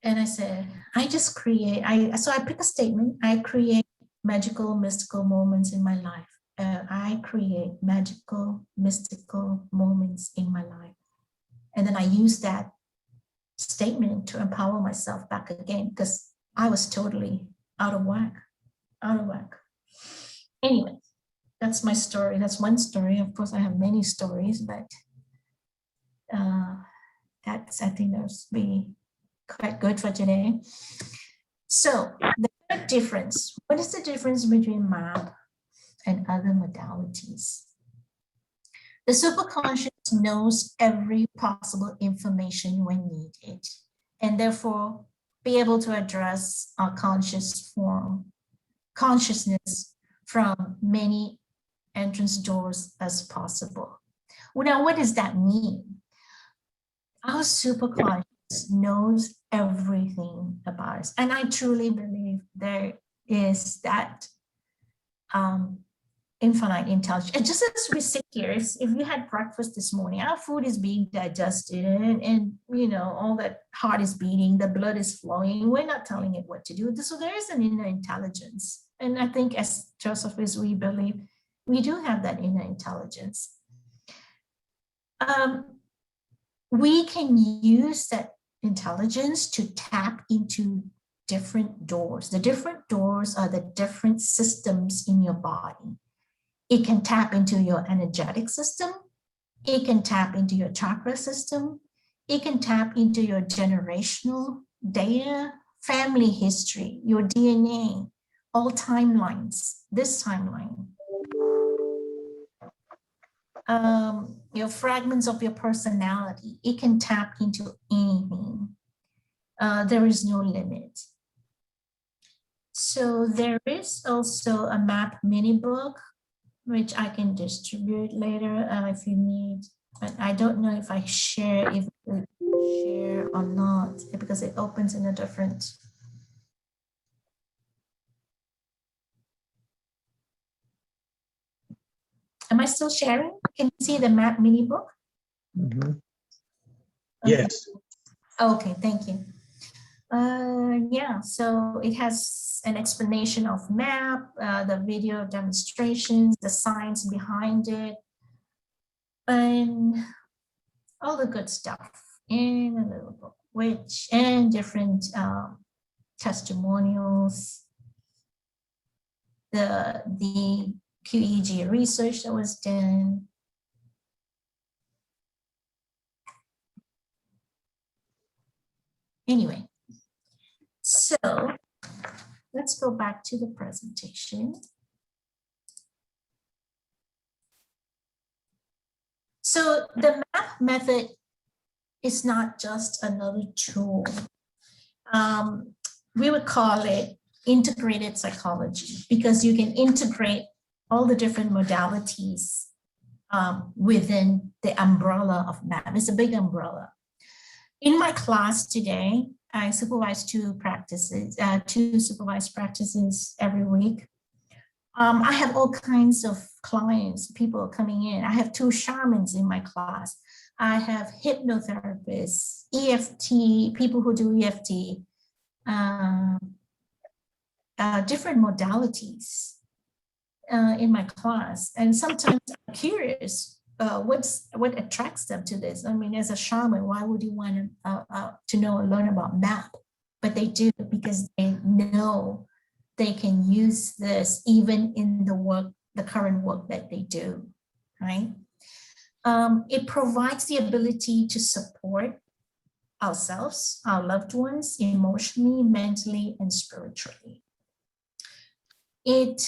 And I said, I just create, so I pick a statement, I create magical, mystical moments in my life. I create magical, mystical moments in my life. And then I use that statement to empower myself back again because I was totally out of whack. Anyway, that's my story. That's one story. Of course, I have many stories, but I think that's be quite good for today. So the third difference, what is the difference between MAP and other modalities? The superconscious knows every possible information when needed, and therefore be able to address our consciousness from many entrance doors as possible. Well, now, what does that mean? Our superconscious knows everything about us. And I truly believe there is that infinite intelligence. And just as we sit here, if you had breakfast this morning, our food is being digested and all that heart is beating, the blood is flowing. We're not telling it what to do. So there is an inner intelligence. And I think as Joseph, as we believe, we do have that inner intelligence. We can use that intelligence to tap into different doors. The different doors are the different systems in your body. It can tap into your energetic system. It can tap into your chakra system. It can tap into your generational data, family history, your DNA, all timelines, this timeline. Your fragments of your personality, it can tap into anything. There is no limit. So there is also a map mini book, which I can distribute later if you need, but I don't know if I share or not, because it opens in a different. Am I still sharing? Can you see the map mini book? Mm-hmm. Yes. Okay, thank you. Yeah, so it has an explanation of map, the video demonstrations, the science behind it, and all the good stuff in a little book, and different testimonials, the QEEG research that was done. Anyway, so let's go back to the presentation. So the MAP method is not just another tool. We would call it integrated psychology because you can integrate all the different modalities within the umbrella of MAP. It's a big umbrella. In my class today, I supervise two supervised practices every week. I have all kinds of clients, people coming in. I have 2 shamans in my class. I have hypnotherapists, EFT, people who do EFT, different modalities in my class. And sometimes I'm curious, what attracts them to this? I mean, as a shaman, why would you want to know and learn about MAP? But they do because they know they can use this even in the current work that they do, right? It provides the ability to support ourselves, our loved ones, emotionally, mentally, and spiritually. It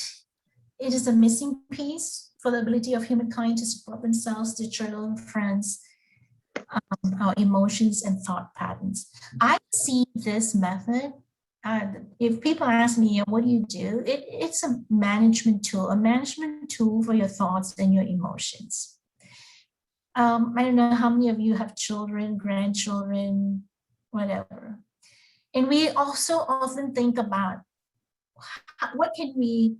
is a missing piece for the ability of humankind to support themselves, their children, friends, our emotions and thought patterns. I see this method, if people ask me, what do you do? It's a management tool for your thoughts and your emotions. I don't know how many of you have children, grandchildren, whatever. And we also often think about what can we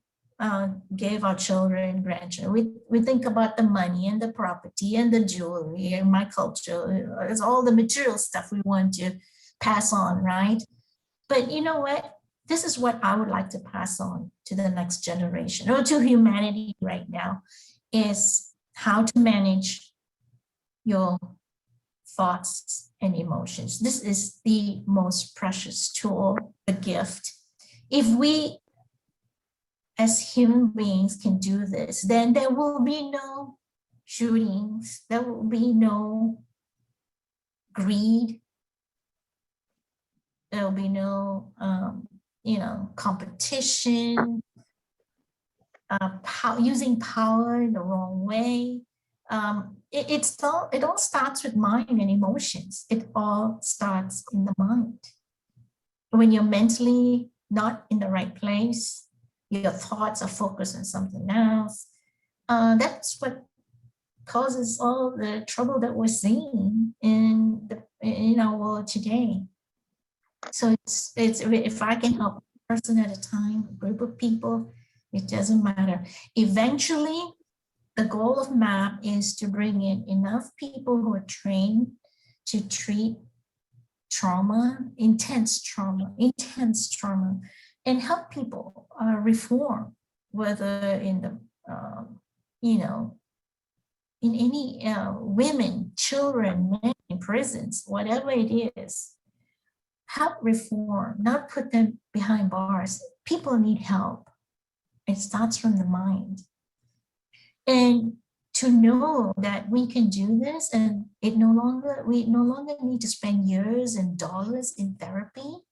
give our children, grandchildren. We think about the money and the property and the jewelry and my culture. It's all the material stuff we want to pass on, right? But you know what? This is what I would like to pass on to the next generation or to humanity right now, is how to manage your thoughts and emotions. This is the most precious tool, the gift. If we as human beings can do this, then there will be no shootings, there will be no greed, there will be no competition, using power in the wrong way. It all starts with mind and emotions. It all starts in the mind. When you're mentally not in the right place, your thoughts are focused on something else. That's what causes all the trouble that we're seeing in our world today. So it's if I can help a person at a time, a group of people, it doesn't matter. Eventually, the goal of MAP is to bring in enough people who are trained to treat trauma, intense trauma, and help people reform, whether in the, in any women, children, men in prisons, whatever it is, help reform, not put them behind bars. People need help. It starts from the mind. And to know that we can do this, and we no longer need to spend years and dollars in therapy,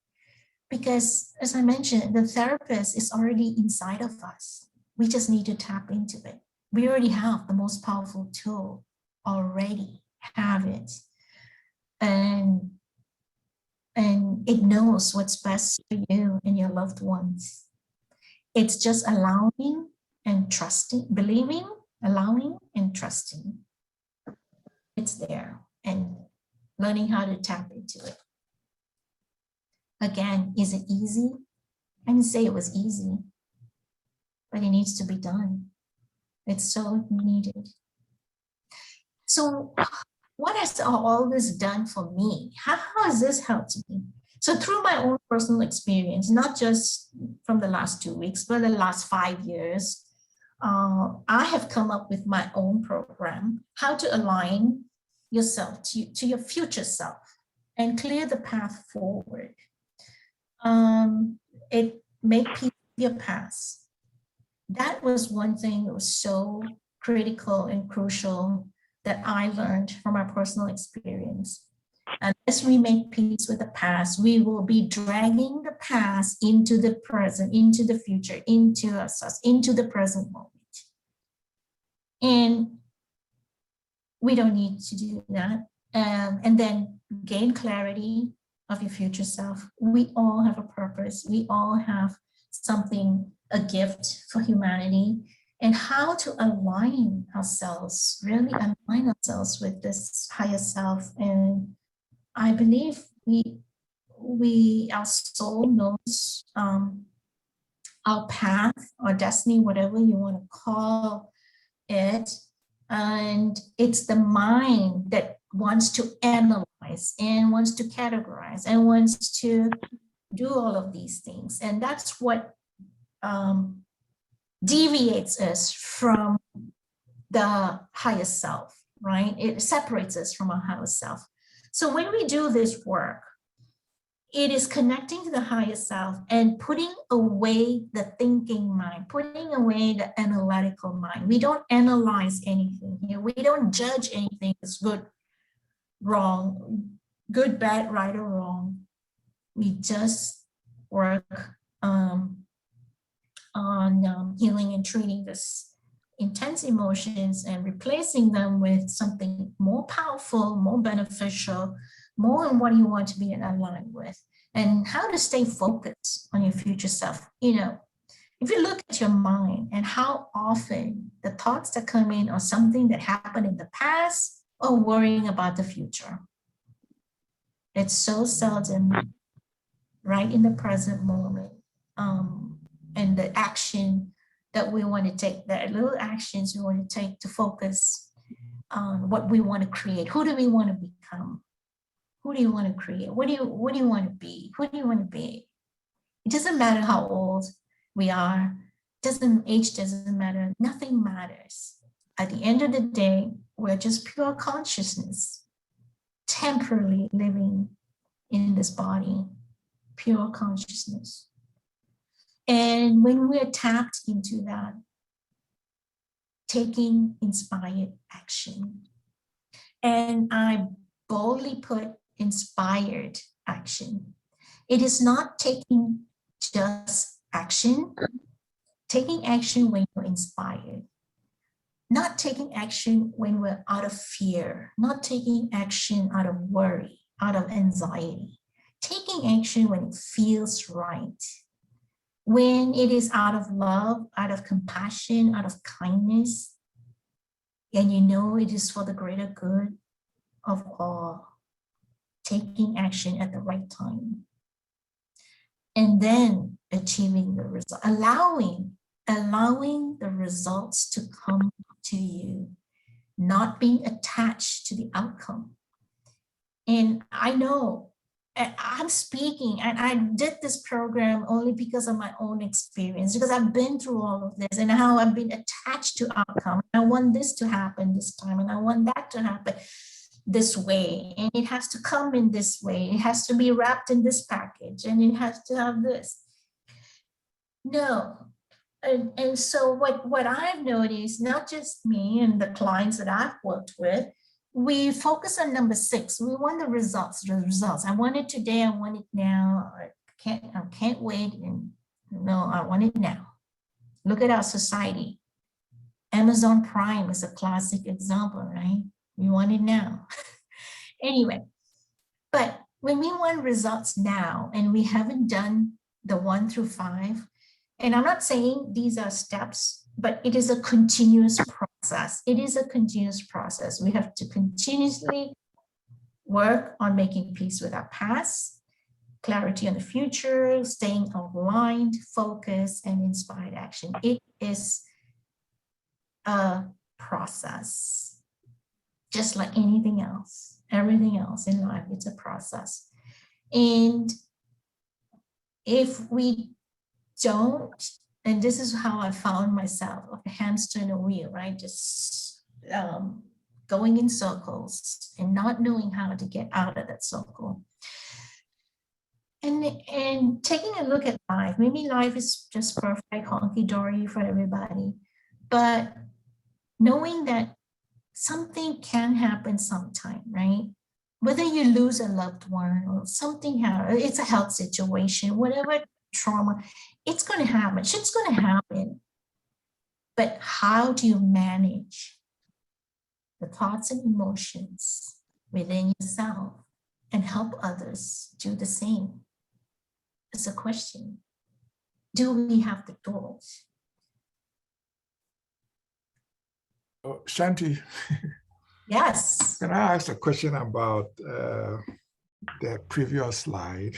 because as I mentioned, the therapist is already inside of us. We just need to tap into it. We already have the most powerful tool, already have it. And it knows what's best for you and your loved ones. It's just allowing and trusting, believing, allowing and trusting. It's there, and learning how to tap into it. Again, is it easy? I didn't say it was easy, but it needs to be done. It's so needed. So what has all this done for me? How has this helped me? So through my own personal experience, not just from the last 2 weeks, but the last 5 years, I have come up with my own program, how to align yourself to your future self and clear the path forward. It make peace with your past. That was one thing that was so critical and crucial that I learned from our personal experience. Unless we make peace with the past, we will be dragging the past into the present, into the future, into us, into the present moment. And we don't need to do that. And then gain clarity of your future self. We all have a purpose. We all have something, a gift for humanity, and how to align ourselves, really align ourselves with this higher self. And I believe our soul knows our path, our destiny, whatever you want to call it. And it's the mind that wants to analyze and wants to categorize and wants to do all of these things. And that's what deviates us from the higher self, right? It separates us from our higher self. So when we do this work, it is connecting to the higher self and putting away the thinking mind, putting away the analytical mind. We don't analyze anything here. We don't judge anything as good, wrong, good, bad, right, or wrong. We just work on healing and treating this intense emotions and replacing them with something more powerful, more beneficial, more in what you want to be in alignment with, and how to stay focused on your future self. You know, if you look at your mind and how often the thoughts that come in are something that happened in the past or worrying about the future. It's so seldom right in the present moment. And the action that we want to take, the little actions we want to take to focus on what we want to create. Who do we want to become? Who do you want to create? What do you want to be? Who do you want to be? It doesn't matter how old we are. Age doesn't matter. Nothing matters. At the end of the day, we're just pure consciousness, temporarily living in this body, pure consciousness. And when we're tapped into that, taking inspired action, and I boldly put inspired action. It is not taking just action, taking action when you're inspired, not taking action when we're out of fear, not taking action out of worry, out of anxiety, taking action when it feels right, when it is out of love, out of compassion, out of kindness, and you know it is for the greater good of all, taking action at the right time, and then achieving the result, allowing the results to come to you, not being attached to the outcome. And I know I'm speaking, and I did this program only because of my own experience, because I've been through all of this and how I've been attached to outcome. I want this to happen this time, and I want that to happen this way, and it has to come in this way. It has to be wrapped in this package, and it has to have this. No. And so what I've noticed, not just me and the clients that I've worked with, we focus on number 6. We want the results. I want it today. I want it now. I can't wait. And no, I want it now. Look at our society. Amazon Prime is a classic example, right? We want it now. Anyway, but when we want results now and we haven't done the 1 through 5, and I'm not saying these are steps, but it is a continuous process. It is a continuous process. We have to continuously work on making peace with our past, clarity on the future, staying aligned, focused, and inspired action. It is a process. just like anything else, everything else in life, it's a process. And if we don't, and this is how I found myself, like a hamster in a wheel, right? Just going in circles and not knowing how to get out of that circle. And taking a look at life, maybe life is just perfect, honky-dory for everybody, but knowing that something can happen sometime, right? Whether you lose a loved one or something happens, it's a health situation, whatever trauma, it's going to happen. Shit's going to happen. But how do you manage the thoughts and emotions within yourself and help others do the same? It's a question. Do we have the tools? Oh, Shanti, Yes. can I ask a question about the previous slide?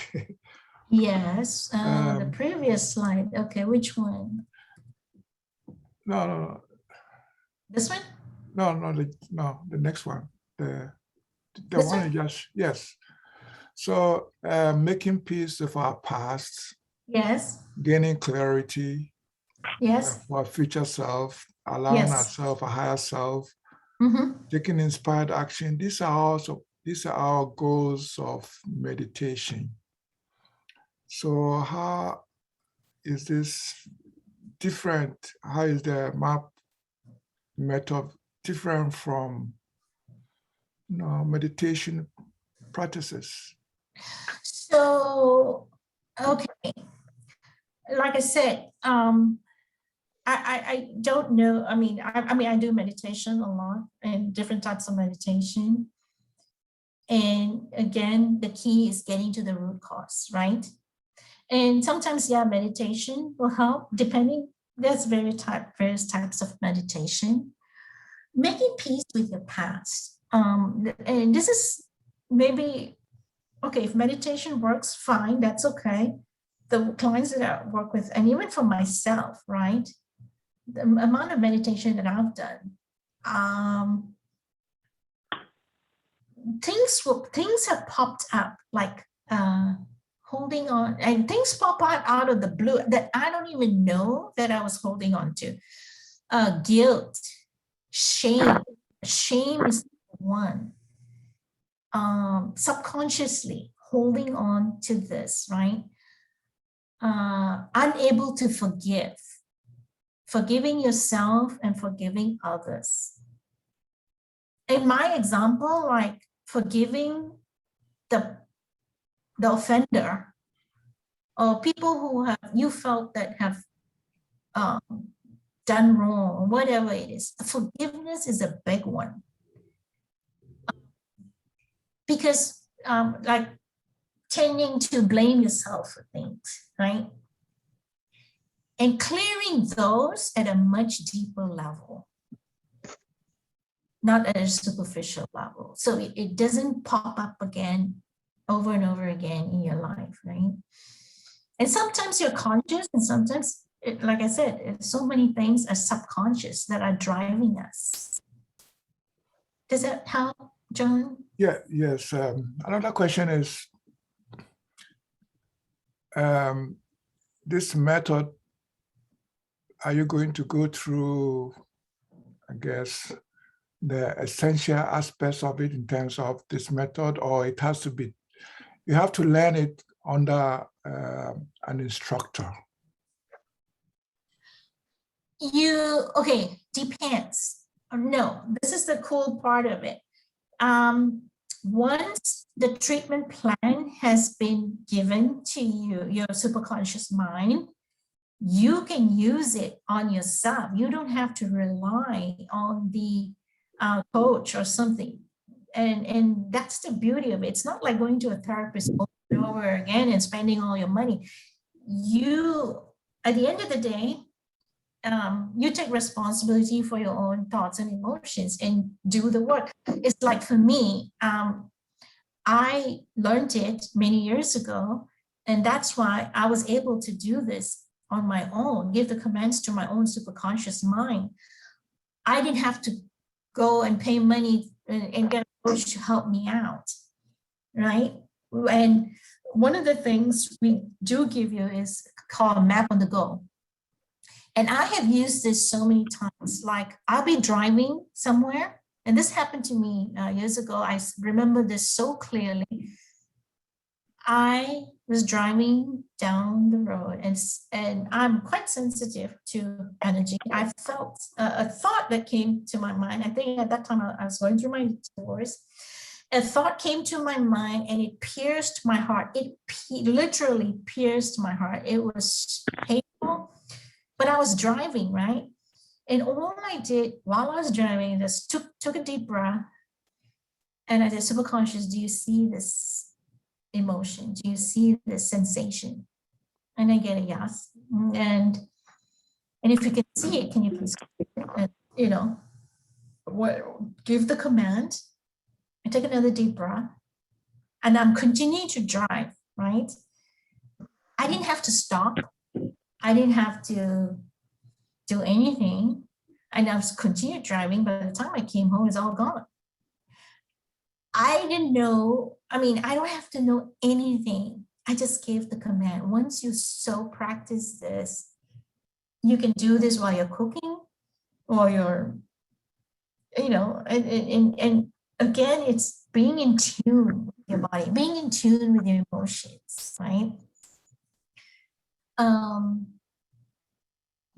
Yes. The previous slide. Okay, which one? No. This one? No, the next one. The This one one? you just, yes. So making peace with our past, Yes. gaining clarity Yes. for our future self, allowing Yes. ourselves a higher self, Mm-hmm. taking inspired action. These are our goals of meditation. So how is this different? How is the MAP method different from meditation practices? So, okay. Like I said, I don't know. I mean, I do meditation a lot and different types of meditation. And again, the key is getting to the root cause, right? And sometimes, yeah, meditation will help, depending. There's various types of meditation. Making peace with your past. And this is maybe, okay, if meditation works, fine, that's okay. The clients that I work with, and even for myself, right? The amount of meditation that I've done, things have popped up, like holding on, and things pop out of the blue that I don't even know that I was holding on to. Guilt, shame. Shame is one. Subconsciously holding on to this, right? Unable to forgive. Forgiving yourself and forgiving others. In my example, like forgiving the offender or people who you felt that have done wrong, whatever it is. Forgiveness is a big one. Because like tending to blame yourself for things, right? And clearing those at a much deeper level, not at a superficial level. So it doesn't pop up again, over and over again in your life, right? And sometimes you're conscious, and sometimes, like I said, so many things are subconscious that are driving us. Does that help, John? Yeah, yes. Another question is, this method, are you going to go through, I guess, the essential aspects of it in terms of this method, or it has to be, you have to learn it under an instructor? Okay, depends. No, this is the cool part of it. Once the treatment plan has been given to you, your superconscious mind, you can use it on yourself. You don't have to rely on the coach or something. And that's the beauty of it. It's not like going to a therapist over and over again and spending all your money. You, at the end of the day, you take responsibility for your own thoughts and emotions and do the work. It's like for me, I learned it many years ago, and that's why I was able to do this on my own, give the commands to my own superconscious mind. I didn't have to go and pay money and get a coach to help me out, right? And one of the things we do give you is called Map on the Go. And I have used this so many times, like I'll be driving somewhere, and this happened to me years ago. I remember this so clearly. I was driving down the road, and I'm quite sensitive to energy. I felt a thought that came to my mind. I think at that time I was going through my divorce. A thought came to my mind and it pierced my heart. It literally pierced my heart. It was painful, but I was driving, right? And all I did while I was driving, I just took a deep breath. And I said, Superconscious, do you see this emotion? Do you see this sensation? And I get a yes. And if you can see it, can you please, give the command? I take another deep breath, and I'm continuing to drive, right? I didn't have to stop. I didn't have to do anything. And I was continued driving. By the time I came home, it's all gone. I didn't know, I don't have to know anything. I just gave the command. Once you so practice this, you can do this while you're cooking or you're, and again, it's being in tune with your body, being in tune with your emotions, right?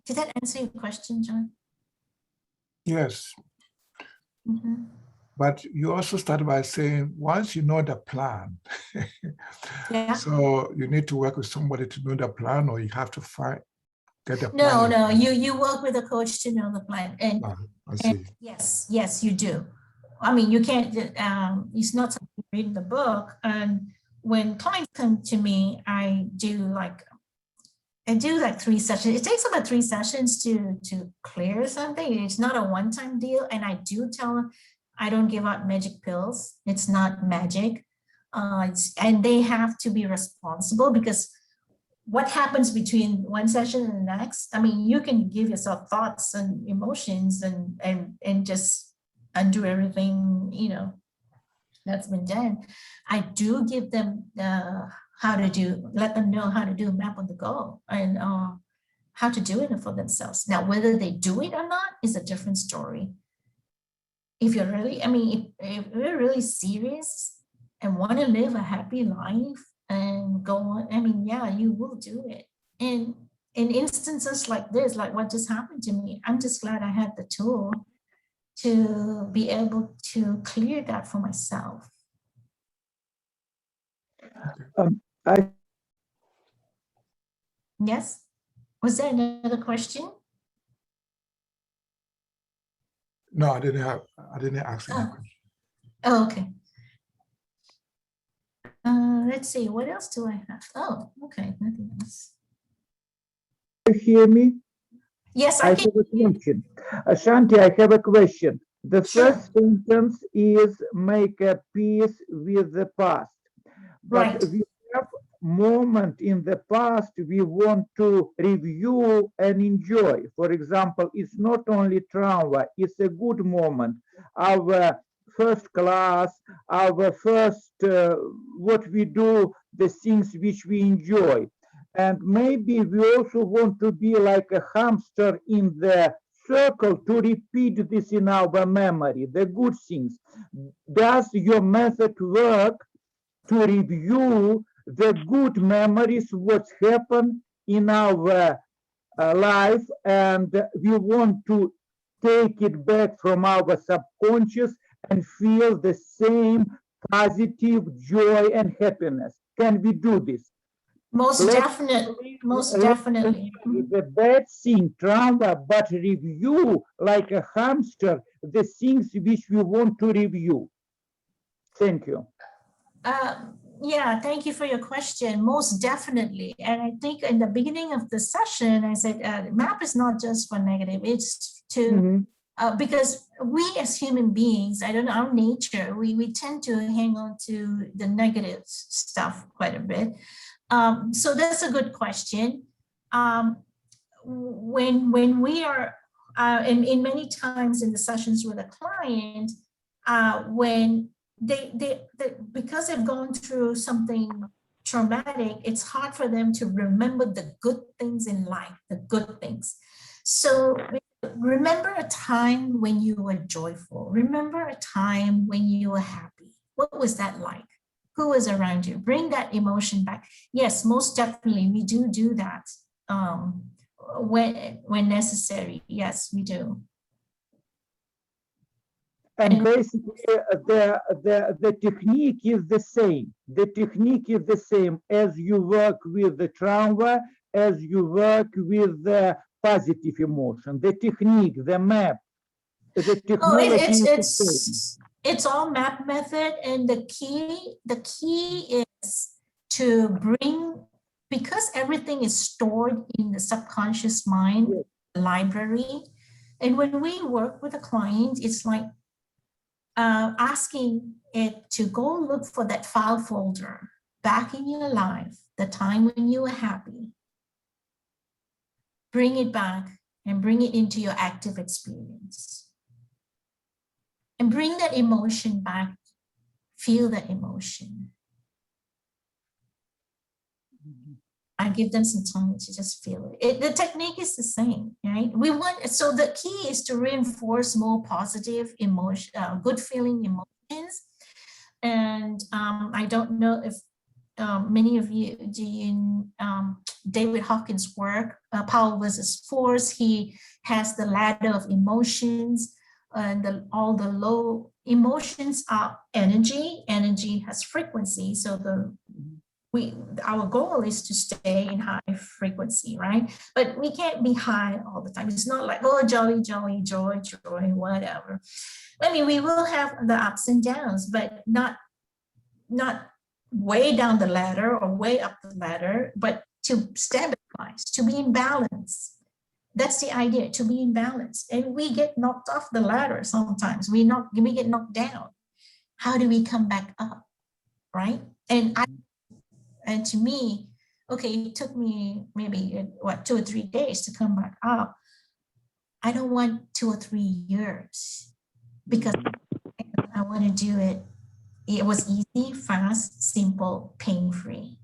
Did that answer your question, John? Yes. Mm-hmm. But you also started by saying, once you know the plan, Yeah. so you need to work with somebody to know the plan, or you have to get the No, plan. you work with a coach to know the plan. And, I see. yes, you do. You can't, it's not something you read in the book. And when clients come to me, I do like 3 sessions. It takes about 3 sessions to clear something. It's not a one-time deal. And I do tell them, I don't give out magic pills. It's not magic. And they have to be responsible, because what happens between one session and the next? You can give yourself thoughts and emotions and just undo everything, that's been done. I do give them let them know how to do a map on the go, and how to do it for themselves. Now, whether they do it or not is a different story. If you're really, if you're really serious and want to live a happy life and go on, yeah, you will do it. And in instances like this, like what just happened to me, I'm just glad I had the tool to be able to clear that for myself. Yes? Was there another question? No, I didn't ask any question. Oh, okay. Let's see, what else do I have? Oh, okay, nothing else. You hear me? Yes, I have a question. Shanti, I have a question. The first sentence is make a peace with the past. But we have moment in the past we want to review and enjoy. For example, it's not only trauma, it's a good moment. Our first class, our first, what we do, the things which we enjoy. And maybe we also want to be like a hamster in the circle to repeat this in our memory, the good things. Does your method work to review the good memories, what's happened in our life, and we want to take it back from our subconscious and feel the same positive joy and happiness? Can we do this? Most definitely. The bad thing, trauma, but review like a hamster the things which we want to review. Thank you. Yeah, thank you for your question. Most definitely. And I think in the beginning of the session, I said, MAP is not just for negative, it's to, because we as human beings, I don't know, our nature, we tend to hang on to the negative stuff quite a bit. So that's a good question. When we are, in many times in the sessions with a client, when they because they've gone through something traumatic, it's hard for them to remember the good things in life, the good things. So remember a time when you were joyful. Remember a time when you were happy. What was that like? Who was around you? Bring that emotion back. Yes, most definitely, we do that when necessary. Yes, we do. And basically, the technique is the same. The technique is the same as you work with the trauma, as you work with the positive emotion. The technique, the map, the technology is the same. It's all map method, and the key is to bring, because everything is stored in the subconscious mind library. And when we work with a client, it's like asking it to go look for that file folder back in your life, the time when you were happy. Bring it back and bring it into your active experience. And bring that emotion back, feel that emotion. I give them some time to just feel it. The technique is the same, right? So the key is to reinforce more positive emotion, good feeling emotions. And I don't know if many of you do David Hawkins' work, Power versus Force. He has the ladder of emotions, and all the low emotions are energy. Energy has frequency. So our goal is to stay in high frequency, right? But we can't be high all the time. It's not like, oh, jolly, jolly, joy, whatever. I mean, we will have the ups and downs, but not way down the ladder or way up the ladder, but to stabilize, to be in balance. That's the idea, to be in balance. And we get knocked off the ladder sometimes. We get knocked down. How do we come back up, right? And to me, okay, it took me maybe 2 or 3 days to come back up. I don't want 2 or 3 years, because I want to do it. It was easy, fast, simple, pain-free.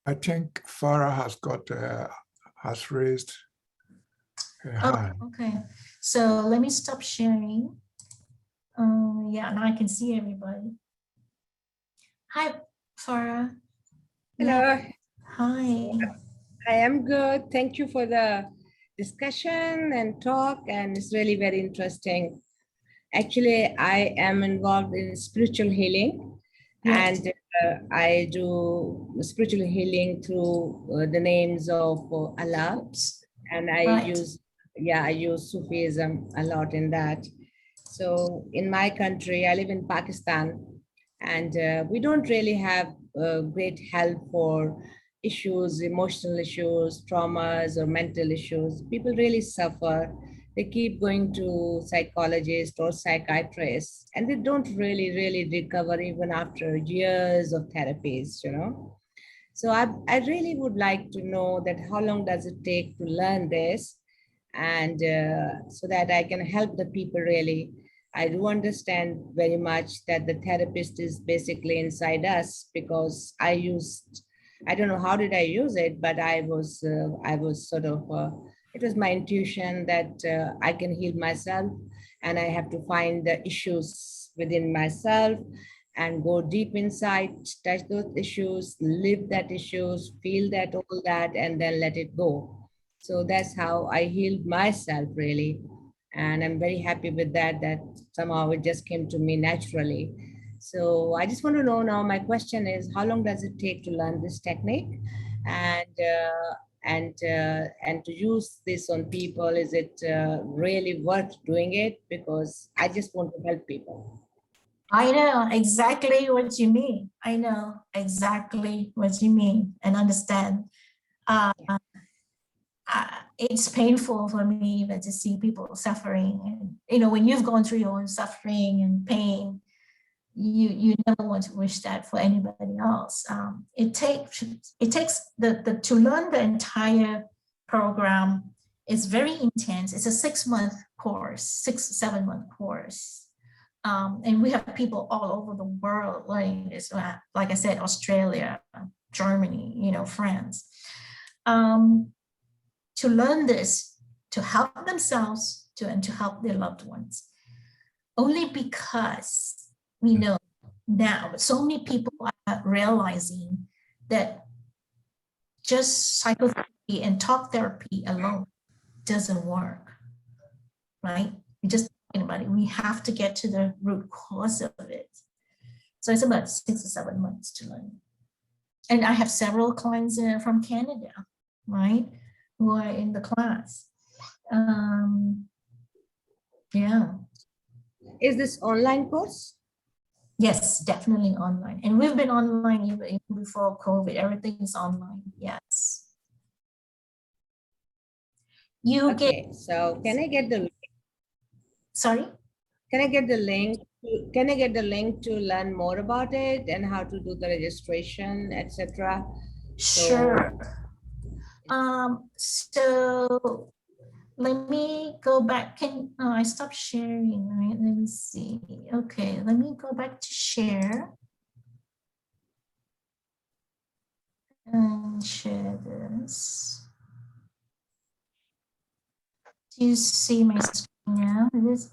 I think Farah has raised her hand. Okay, so let me stop sharing. Yeah, now I can see everybody. Hi, Farah. Hello. Yeah. Hi. I am good. Thank you for the discussion and talk, and it's really very interesting. Actually, I am involved in spiritual healing, and I do spiritual healing through the names of Allah, and I use Sufism a lot in that. So in my country, I live in Pakistan, and we don't really have great help for issues, emotional issues, traumas, or mental issues. People really suffer. They keep going to psychologists or psychiatrists, and they don't really recover even after years of therapies, you know. So I really would like to know that how long does it take to learn this, and so that I can help the people really. I do understand very much that the therapist is basically inside us, because I don't know how did I use it, but I was sort of, it was my intuition that I can heal myself, and I have to find the issues within myself and go deep inside, touch those issues, live that issues, feel that, all that, and then let it go. So that's how I healed myself really. And I'm very happy with that somehow it just came to me naturally. So I just want to know now, my question is, how long does it take to learn this technique? And to use this on people, is it really worth doing it? Because I just want to help people. I know exactly what you mean. I know exactly what you mean and understand. It's painful for me even to see people suffering. And, you know, when you've gone through your own suffering and pain, you never want to wish that for anybody else. It takes to learn the entire program. It's very intense. It's a 6-month course, 7-month course. And we have people all over the world learning this. Like I said, Australia, Germany, you know, France. To learn this, to help themselves, and to help their loved ones. Only because we know now so many people are realizing that just psychotherapy and talk therapy alone doesn't work, right? We're just talking about it. We have to get to the root cause of it. So it's about 6 or 7 months to learn. And I have several clients from Canada, right, who are in the class. Yeah. Is this online course? Yes, definitely online. And we've been online even before COVID. Everything is online. Yes. You get. Okay, so can I get the Sorry? Can I get the link? Can I get the link to learn more about it and how to do the registration, etc.? Sure. So let me go back. I stopped sharing, right? Let me see. Okay, let me go back to share. And share this. Do you see my screen now? It is.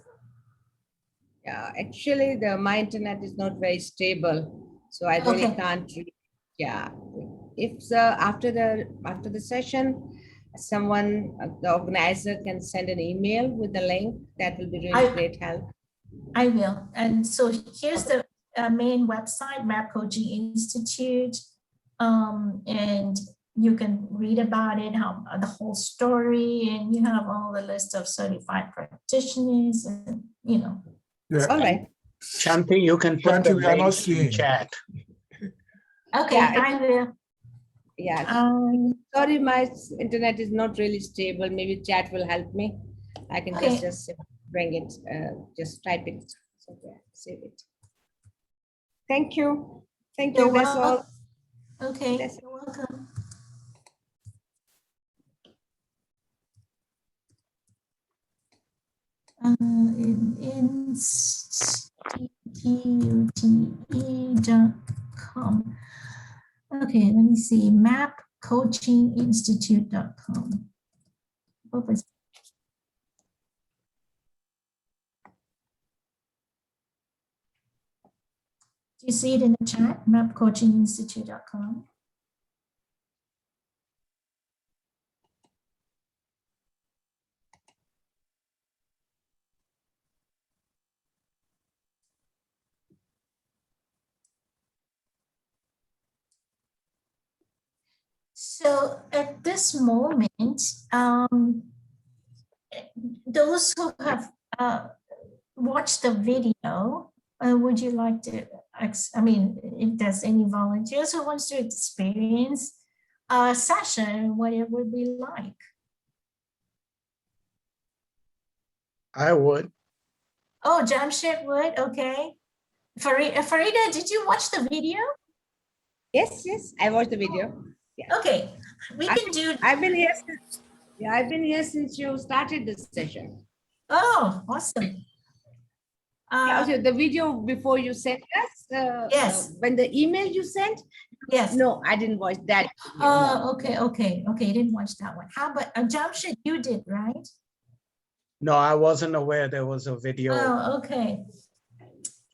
Yeah, actually, my internet is not very stable, so I really Okay. can't read. Yeah, if after the session, someone, the organizer, can send an email with the link, that will be really great help. I will. And so here's the main website, MAP Coaching Institute, and you can read about it, how the whole story, and you have all the list of certified practitioners, and you know. Yeah. All right. Shanti, you can put Shanti, the we are not link in seeing. chat. Okay, Yeah, I will. Yeah. Sorry, my internet is not really stable. Maybe chat will help me. I can Okay. just bring it, just type it. So yeah, save it. Thank you. Thank you. You're That's all. welcome. Okay, That's- you're welcome. Institute.com. Okay, let me see, mapcoachinginstitute.com. Do you see it in the chat, mapcoachinginstitute.com? So at this moment, those who have watched the video, would you like to, I mean, if there's any volunteers who wants to experience a session, what it would be like? I would. Oh, Jamshed would, okay. Farida, did you watch the video? Yes, yes, I watched the video. Yeah. Okay, we can do. I've been here since. Yeah, I've been here since you started this session. Oh, awesome. Yeah, so the video before you sent us. Yes. When the email you sent. Yes. No, I didn't watch that. Oh, okay, okay, okay. You didn't watch that one. How about Jamshed? You did, right? No, I wasn't aware there was a video. Oh, okay.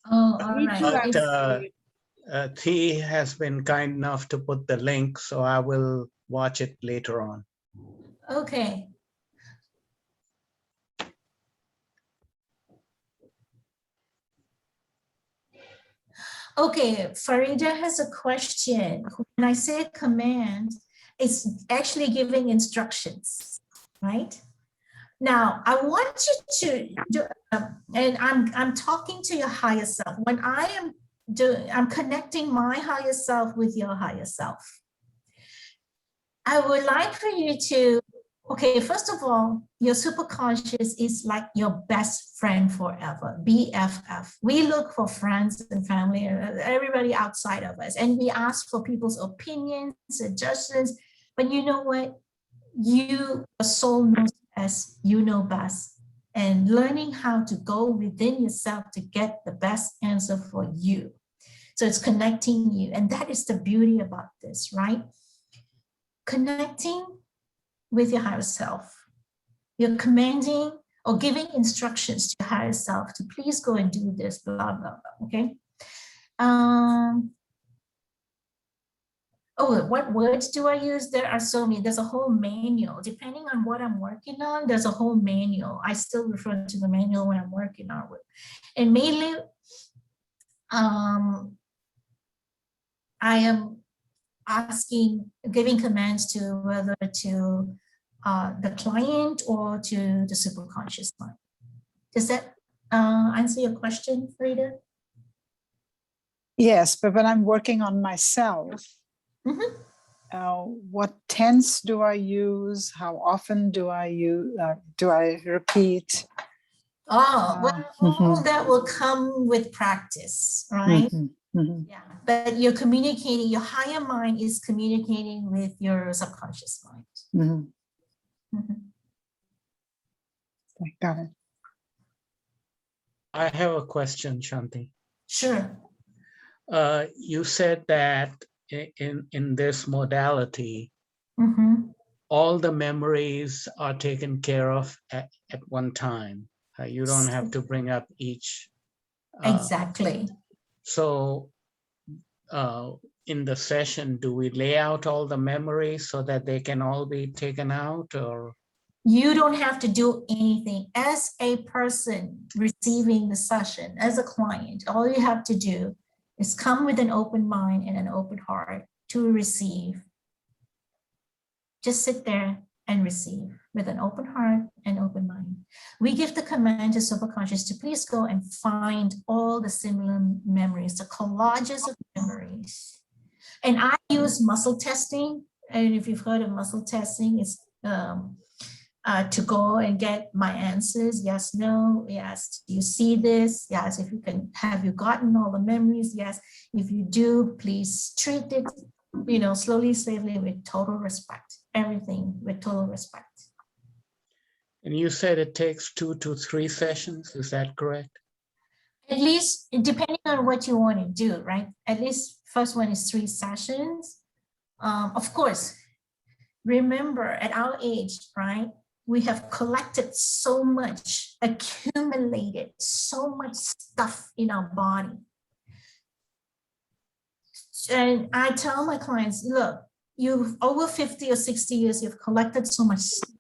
Oh, all Me too, right. But T has been kind enough to put the link, so I will watch it later on. Okay. Okay, Farida has a question. When I say command, it's actually giving instructions, right? Now, I want you to do, and I'm talking to your higher self. When I am doing, I'm connecting my higher self with your higher self. I would like for you to, okay, first of all, your superconscious is like your best friend forever, BFF. We look for friends and family, everybody outside of us, and we ask for people's opinions, suggestions, but you know what? Your soul knows as you know best, and learning how to go within yourself to get the best answer for you. So it's connecting you. And that is the beauty about this, right? Connecting with your higher self. You're commanding or giving instructions to your higher self to please go and do this, blah, blah, blah, okay? Oh, what words do I use? There are so many. There's a whole manual. Depending on what I'm working on, there's a whole manual. I still refer to the manual when I'm working on it. And mainly, I am giving commands to whether to the client or to the superconscious mind. Does that answer your question, Frida? Yes, but when I'm working on myself, what tense do I use? How often do I repeat? Oh, well, that will come with practice, right? Yeah, but you're communicating, your higher mind is communicating with your subconscious mind. I got it. I have a question, Shanti. Sure. You said that in this modality, all the memories are taken care of at one time. You don't have to bring up each. Exactly. So in the session, do we lay out all the memories so that they can all be taken out, or? You don't have to do anything. As a person receiving the session, as a client, all you have to do is come with an open mind and an open heart to receive. Just sit there and receive with an open heart and open mind. We give the command to Superconscious to please go and find all the similar memories, the collages of memories. And I use muscle testing. And if you've heard of muscle testing, it's to go and get my answers. Yes, no, yes. Do you see this? Yes. If you can, have you gotten all the memories? Yes. If you do, please treat it, slowly, safely, with total respect. Everything with total respect. And you said it takes 2 to 3 sessions. Is that correct? At least, depending on what you want to do, right? At least first one is 3 sessions. Of course, remember at our age, right? We have collected so much, accumulated so much stuff in our body. And I tell my clients, look, you've over 50 or 60 years, you've collected so much stuff.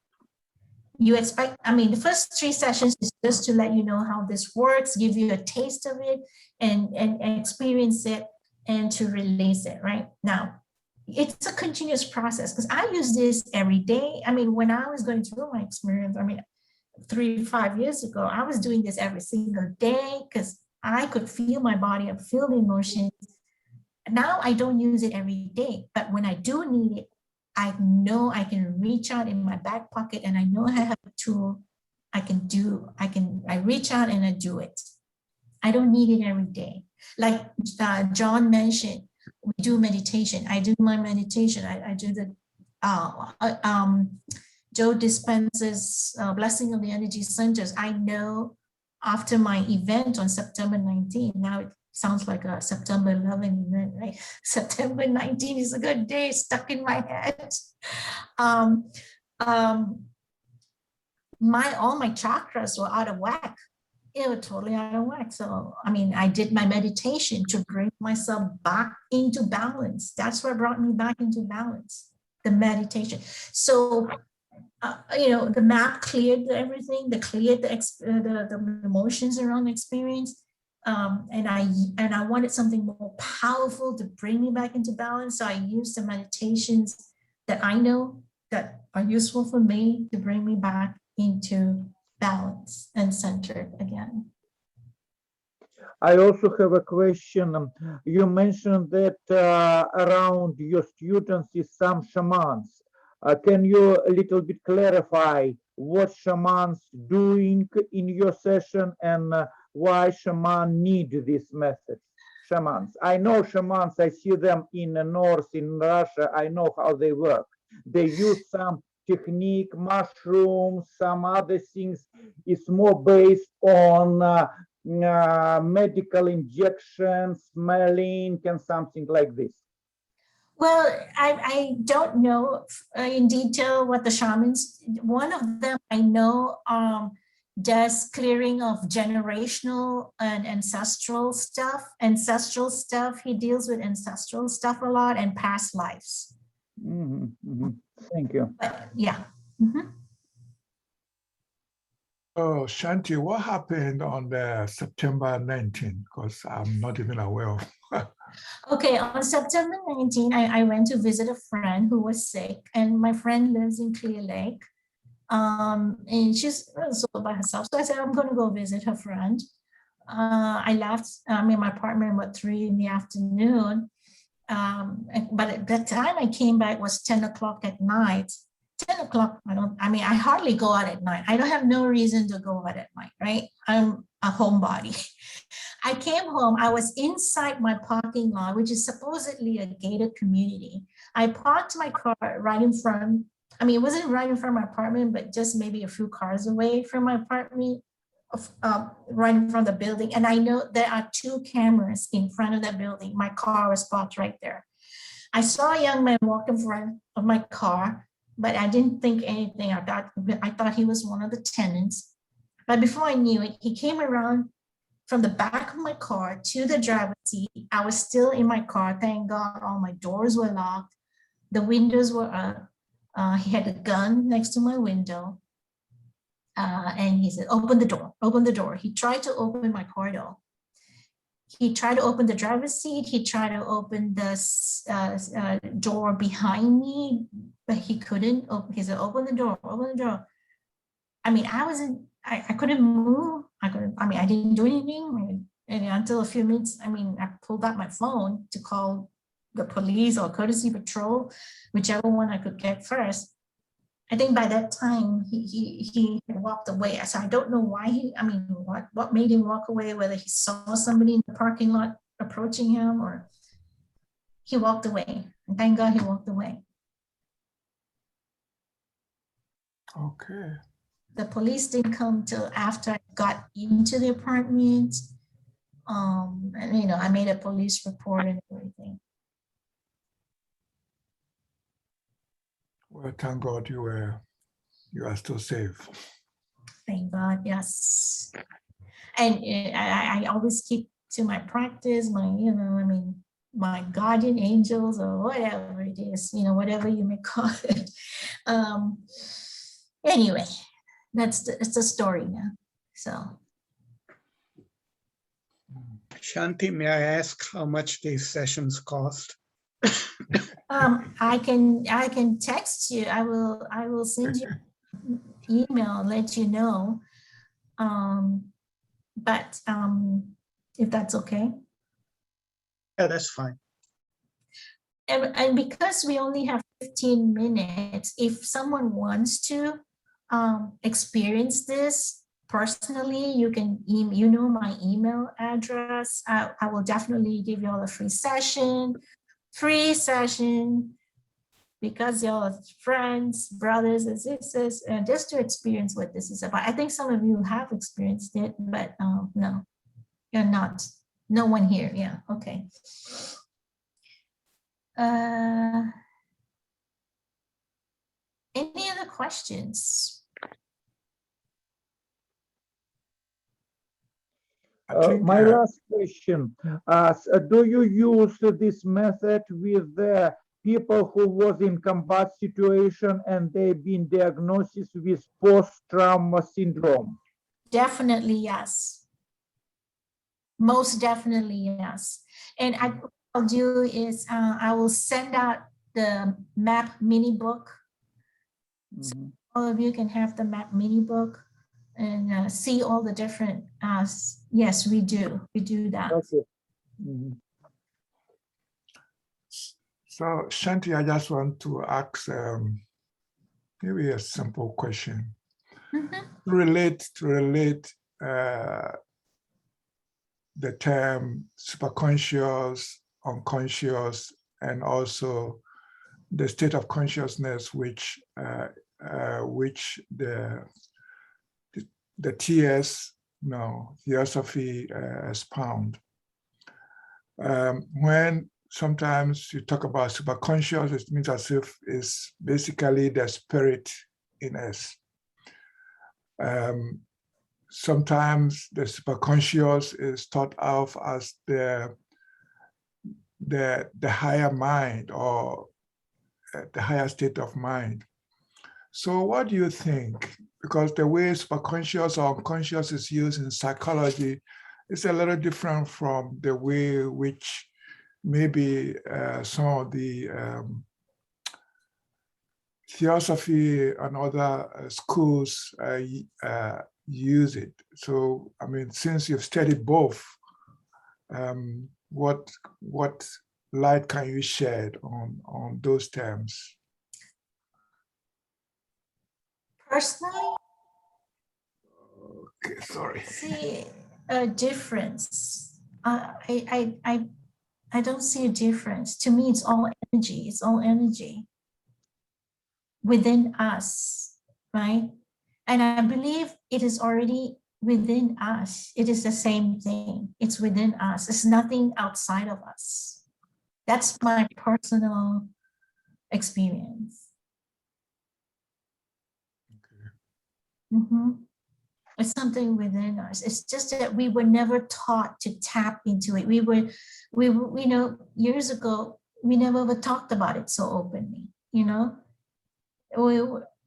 You expect, the first 3 sessions is just to let you know how this works, give you a taste of it and experience it and to release it, right? Now, it's a continuous process because I use this every day. When I was going through my experience, 3 to 5 years ago, I was doing this every single day because I could feel my body, I feel the emotions. Now I don't use it every day, but when I do need it, I know I can reach out in my back pocket and I know I have a tool I reach out and I do it. I don't need it every day. Like John mentioned, we do meditation. I do my meditation. I do the Joe Dispenza's Blessing of the Energy Centers. I know after my event on September 19, now it sounds like a September 11 event, right? September 19 is a good day, stuck in my head. All my chakras were out of whack. It was totally out of whack. So, I did my meditation to bring myself back into balance. That's what brought me back into balance, the meditation. So, the map cleared everything, cleared the emotions around the experience. And I wanted something more powerful to bring me back into balance. So I used the meditations that I know that are useful for me to bring me back into balance and centered again. I also have a question. You mentioned that around your students is some shamans. Can you a little bit clarify what shamans doing in your session and why shaman need this method? Shamans. I know shamans, I see them in the north, in Russia. I know how they work. They use some technique, mushrooms, some other things. It's more based on medical injections, smelling, and something like this. Well, I don't know in detail what the shamans, one of them I know does clearing of generational and ancestral stuff. He deals with ancestral stuff a lot and past lives. Thank you. But, yeah. Oh, Shanti, what happened on the September 19th? Because I'm not even aware of. Okay, on September 19, I went to visit a friend who was sick, and my friend lives in Clear Lake. And she's also by herself. So I said, I'm going to go visit her friend. I left in my apartment about 3 in the afternoon. But at that time I came back was 10 o'clock at night. 10 o'clock, I hardly go out at night. I don't have no reason to go out at night, right? I'm a homebody. I came home, I was inside my parking lot, which is supposedly a gated community. I parked my car right in front. It wasn't right in front of my apartment, but just maybe a few cars away from my apartment, right in front of the building. And I know there are 2 cameras in front of that building. My car was parked right there. I saw a young man walk in front of my car, but I didn't think anything. I thought he was one of the tenants. But before I knew it, he came around from the back of my car to the driver's seat. I was still in my car. Thank God all my doors were locked. The windows were up. He had a gun next to my window. And he said, open the door, open the door. He tried to open my car door. He tried to open the driver's seat. He tried to open the door behind me, but he couldn't open. He said, open the door, open the door. I couldn't move. I didn't do anything. And until a few minutes, I pulled out my phone to call the police or courtesy patrol, whichever one I could get first. I think by that time he walked away. So I don't know why what made him walk away, whether he saw somebody in the parking lot approaching him or he walked away. And thank God he walked away. Okay. The police didn't come till after I got into the apartment. And I made a police report and everything. Well, thank God you are still safe. Thank God, yes. And I always keep to my practice, my guardian angels or whatever it is, whatever you may call it. Anyway, it's a story now. So. Shanti, may I ask how much these sessions cost? I can text you. I will send you an email and let you know. But if that's okay. Yeah, that's fine. And because we only have 15 minutes, if someone wants to experience this personally, you can my email address. I will definitely give you all a free session because y'all are friends, brothers and sisters, and just to experience what this is about. I think some of you have experienced it, but no, you're not. No one here. Yeah, okay. Any other questions? My last question, do you use this method with the people who was in combat situation and they've been diagnosed with post-trauma syndrome? Definitely, yes. Most definitely, yes. And what I'll do is I will send out the map mini book. So all of you can have the map mini book and see all the different, yes, we do that. Okay. So Shanti, I just want to ask maybe a simple question. To relate the term superconscious, unconscious, and also the state of consciousness, which which the TS, theosophy expound. When sometimes you talk about superconscious, it means as if it's basically the spirit in us. Sometimes the superconscious is thought of as the higher mind or the higher state of mind. So what do you think? Because the way superconscious or unconscious is used in psychology is a little different from the way which maybe some of the theosophy and other schools use it. So, I mean, since you've studied both, what light can you shed on those terms? Personally, okay, sorry. See a difference. I don't see a difference. To me, it's all energy. It's all energy within us, right? And I believe it is already within us. It is the same thing. It's within us. It's nothing outside of us. That's my personal experience. Mm-hmm. It's something within us. It's just that we were never taught to tap into it. We years ago, we never ever talked about it so openly, we're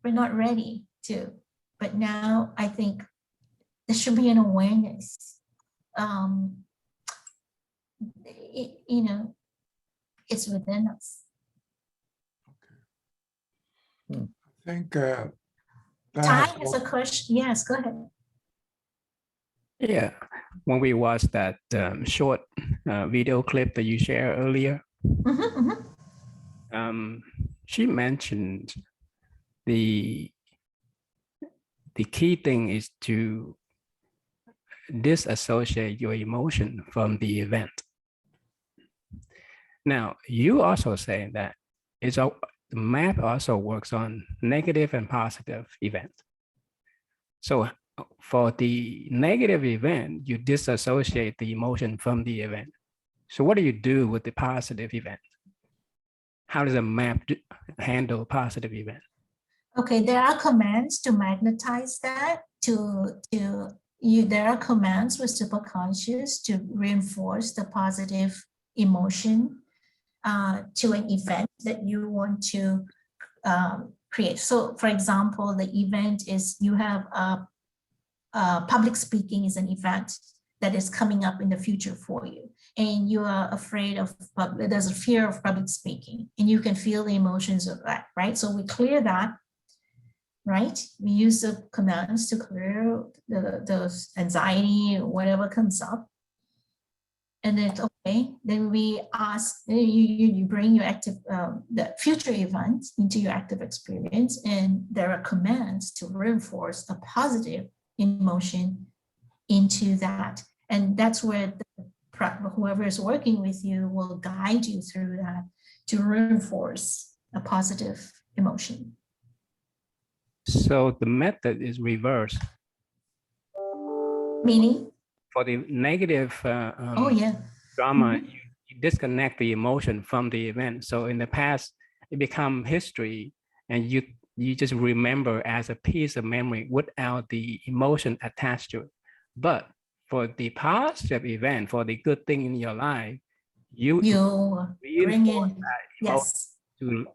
not ready to. But now I think there should be an awareness. It's within us. Okay. I think Ty has a question. Yes, go ahead. Yeah, when we watched that short video clip that you shared earlier, she mentioned the key thing is to disassociate your emotion from the event. Now, you also say that the map also works on negative and positive events. So for the negative event, you disassociate the emotion from the event. So what do you do with the positive event? How does a map handle positive event? Okay, there are commands to magnetize that. There are commands with Superconscious to reinforce the positive emotion to an event that you want to create. So, for example, the event is you have public speaking is an event that is coming up in the future for you, and you are afraid of, there's a fear of public speaking, and you can feel the emotions of that, right? So we clear that, right? We use the commands to clear the anxiety or whatever comes up. And then, okay, then we ask, you bring your active, the future event into your active experience, and there are commands to reinforce a positive emotion into that. And that's where whoever is working with you will guide you through that to reinforce a positive emotion. So the method is reversed. Meaning? For the negative drama, you disconnect the emotion from the event. So in the past, it becomes history, and you just remember as a piece of memory without the emotion attached to it. But for the positive event, for the good thing in your life, you bring in to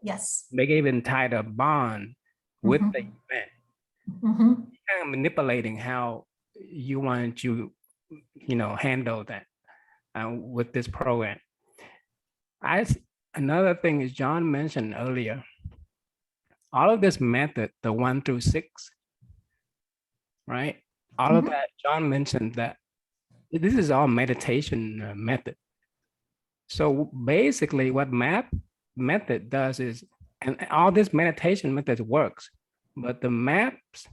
make it even tighter bond with the event. Kind of manipulating how you want to handle that with this program. Another thing is John mentioned earlier, all of this method, the 1 through 6, right? All of that, John mentioned that this is all meditation method. So basically what method does is, and all this meditation method works, but the maps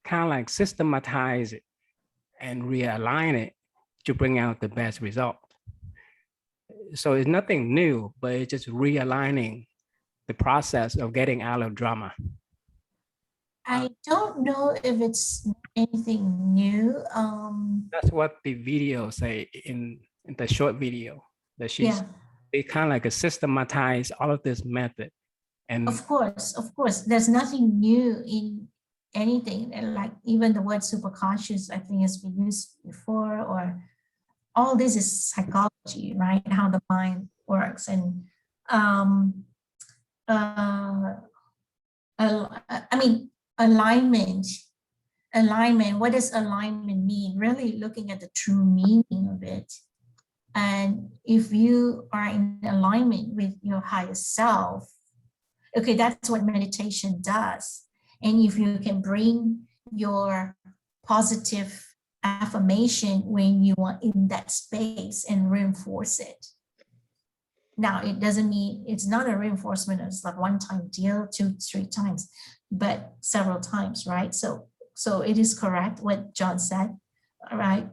kind of like systematize it and realign it to bring out the best result. So it's nothing new, but it's just realigning the process of getting out of drama. I don't know if it's anything new. That's what the video say in the short video that she's, they kind of like a systematize all of this method. And of course, there's nothing new in anything. And like even the word superconscious, I think has been used before, or all this is psychology, right? How the mind works. And I mean, alignment, what does alignment mean? Really looking at the true meaning of it. And if you are in alignment with your higher self, okay, that's what meditation does. And if you can bring your positive affirmation when you are in that space and reinforce it. Now, it doesn't mean it's not a reinforcement. It's like one-time deal, 2-3 times, but several times, right? So it is correct what John said, all right?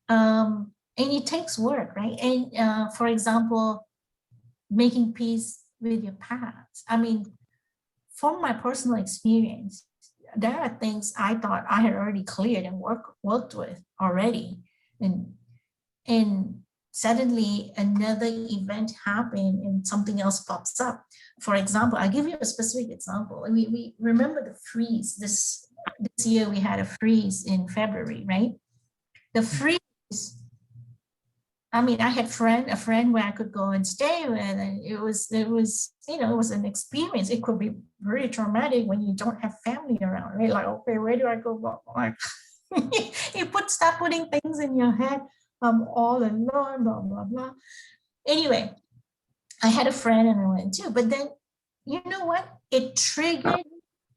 And it takes work, right? And for example, making peace with your past. I mean, from my personal experience, there are things I thought I had already cleared and worked with already. And suddenly another event happened and something else pops up. For example, I'll give you a specific example. We remember the freeze. This year we had a freeze in February, right? The freeze, I mean, I had a friend where I could go and stay with, and it was, you know, it was an experience. It could be very traumatic when you don't have family around, right? Like, okay, where do I go? Like, you start putting things in your head. I'm all alone, blah, blah, blah. Anyway, I had a friend and I went too, but then, you know what? It triggered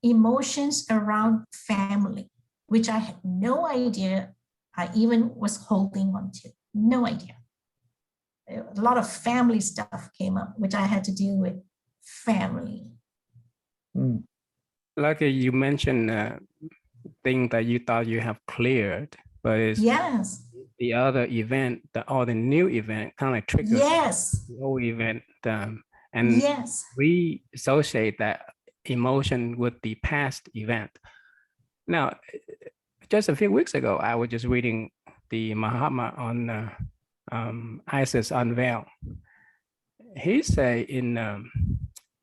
emotions around family, which I had no idea I even was holding on to. No idea. A lot of family stuff came up, which I had to deal with family. Like you mentioned, thing that you thought you have cleared, but it's the other event, the new event kind of like triggers the old event, and we associate that emotion with the past event. Now, just a few weeks ago, I was just reading the Mahatma on Isis Unveiled. He say in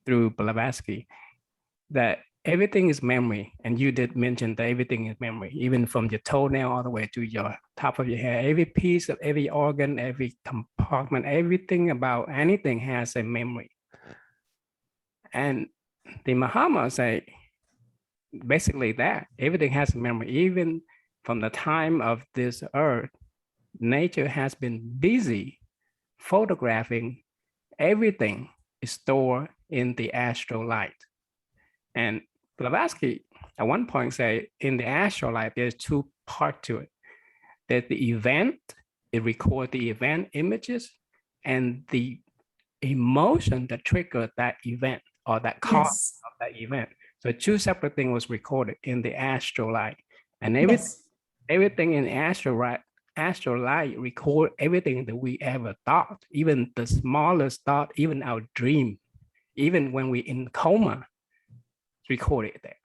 through Blavatsky that everything is memory, and you did mention that everything is memory, even from your toenail all the way to your top of your hair. Every piece of every organ, every compartment, everything about anything has a memory. And the Mahatma say basically that everything has a memory. Even from the time of this earth, nature has been busy photographing everything is stored in the astral light. And Blavatsky at one point say in the astral light, there's two parts to it. There's the event, it records the event images, and the emotion that triggered that event or that cause of that event. So two separate things was recorded in the astral light. And everything in the astral light record everything that we ever thought, even the smallest thought, even our dream, even when we in coma, recorded there.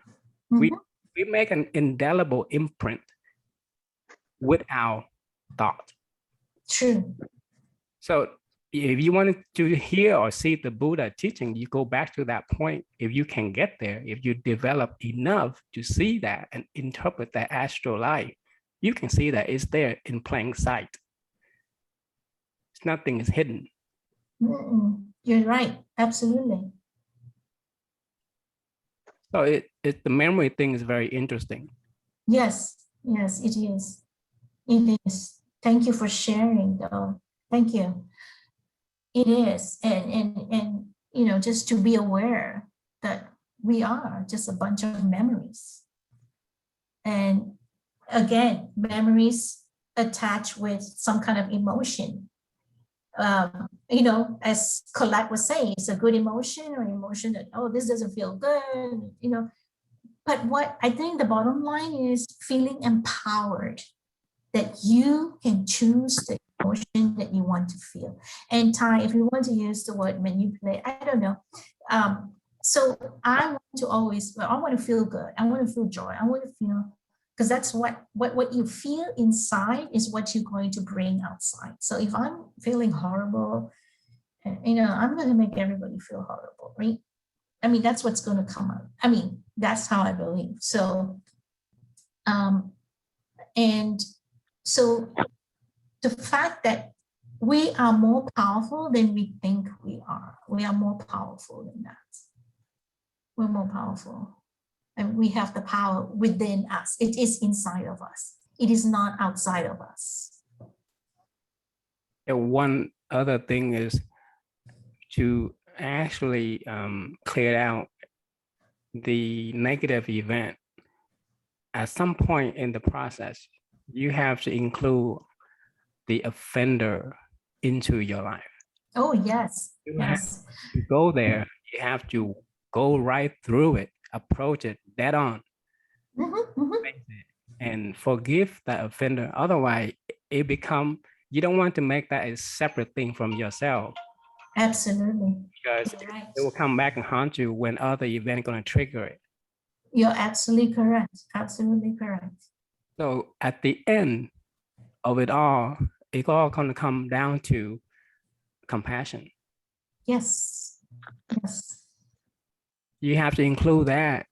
We make an indelible imprint with our thought. True. So if you wanted to hear or see the Buddha teaching, you go back to that point. If you can get there, if you develop enough to see that and interpret that astral light, you can see that it's there in plain sight. Nothing is hidden. You're right, absolutely. So the memory thing is very interesting. Yes, it is. It is. Thank you for sharing, though. Thank you. It is, and you know, just to be aware that we are just a bunch of memories. And again, memories attached with some kind of emotion. You know, as Colette was saying, it's a good emotion or emotion that, oh, this doesn't feel good, you know. But what I think the bottom line is feeling empowered that you can choose the emotion that you want to feel. And Ty, if you want to use the word manipulate, I don't know. So I want to always, I want to feel good. I want to feel joy. I want to feel, because that's what you feel inside is what you're going to bring outside. So if I'm feeling horrible, I'm going to make everybody feel horrible, right? I mean, that's what's going to come out. I mean, that's how I believe. So, and so the fact that we are more powerful than we think we are more powerful than that. We're more powerful. And we have the power within us. It is inside of us. It is not outside of us. And one other thing is to actually clear out the negative event. At some point in the process, you have to include the offender into your life. Oh, yes. You have to go there. You have to go right through it, approach it dead on, and forgive that offender. Otherwise, it become, you don't want to make that a separate thing from yourself. Absolutely. Because it will come back and haunt you when other event going to trigger it. You're absolutely correct. Absolutely correct. So at the end of it all, it's all going to come down to compassion. Yes. Yes. You have to include that,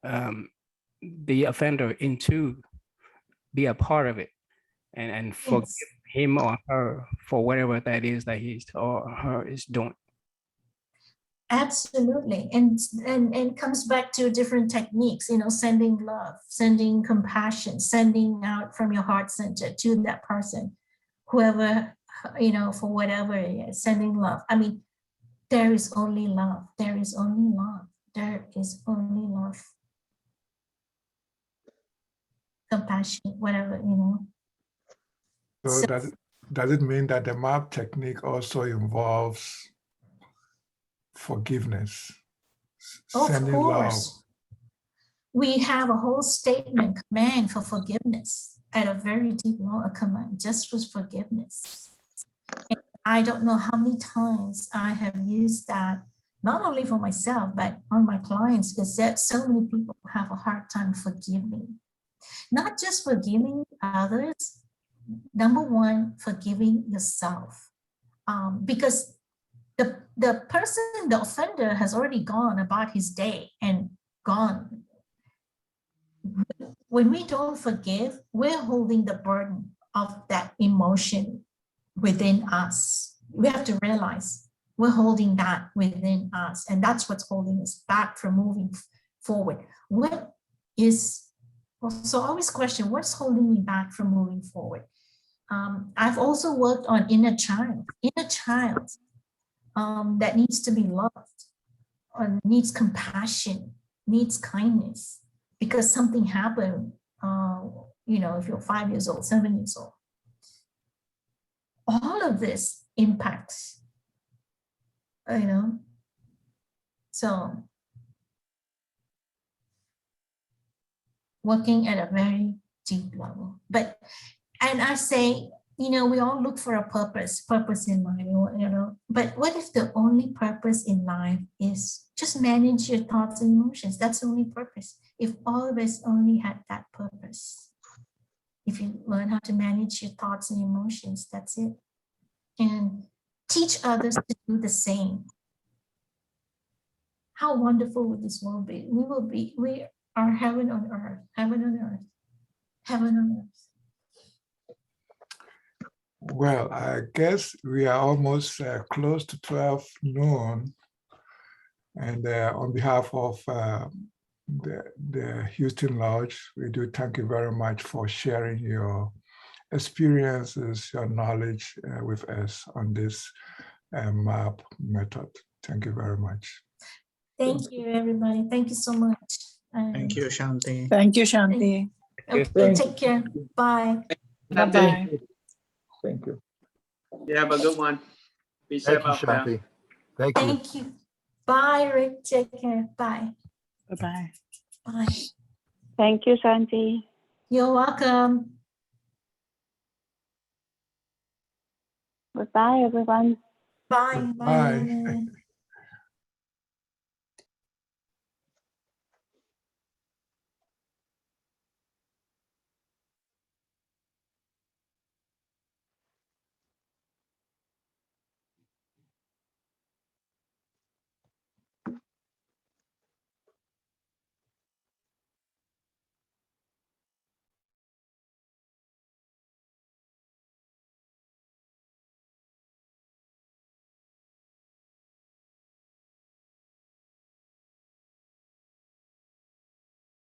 the offender, into be a part of it, and forgive him or her for whatever that is that he or her is doing. Absolutely. And comes back to different techniques, sending love, sending compassion, sending out from your heart center to that person, whoever, for whatever it is, sending love. I mean, there is only love. There is only love. There is only love. Compassion, whatever, So does it mean that the MAP technique also involves forgiveness? Of course. We have a whole statement, command for forgiveness at a very deep level, a command just for forgiveness. And I don't know how many times I have used that, not only for myself, but on my clients, because so many people have a hard time forgiving. Not just forgiving others, number one, forgiving yourself. Because the person, the offender, has already gone about his day and gone. When we don't forgive, we're holding the burden of that emotion within us. We have to realize we're holding that within us, and that's what's holding us back from moving forward. So I always question, what's holding me back from moving forward? I've also worked on inner child that needs to be loved, or needs compassion, needs kindness, because something happened, if you're 5 years old, 7 years old. All of this impacts, so working at a very deep level. And I say, we all look for a purpose in life, but what if the only purpose in life is just manage your thoughts and emotions? That's the only purpose. If all of us only had that purpose, if you learn how to manage your thoughts and emotions, that's it. And teach others to do the same. How wonderful would this world be? We are heaven on earth, heaven on earth, heaven on earth. Well, I guess we are almost close to 12 noon. And on behalf of the Houston Lodge, we do thank you very much for sharing your experiences, your knowledge with us on this MAP method. Thank you very much. Thank you, everybody. Thank you so much. Thank you, Shanti. Thank you, Shanti. Okay, take care. Bye. Bye-bye. Thank you. You have a good one. Be safe out there. Shanti. Thank you. Thank you. Bye, Rick. Take care. Bye. Bye-bye. Bye. Thank you, Shanti. You're welcome. Goodbye, everyone. Bye. Bye.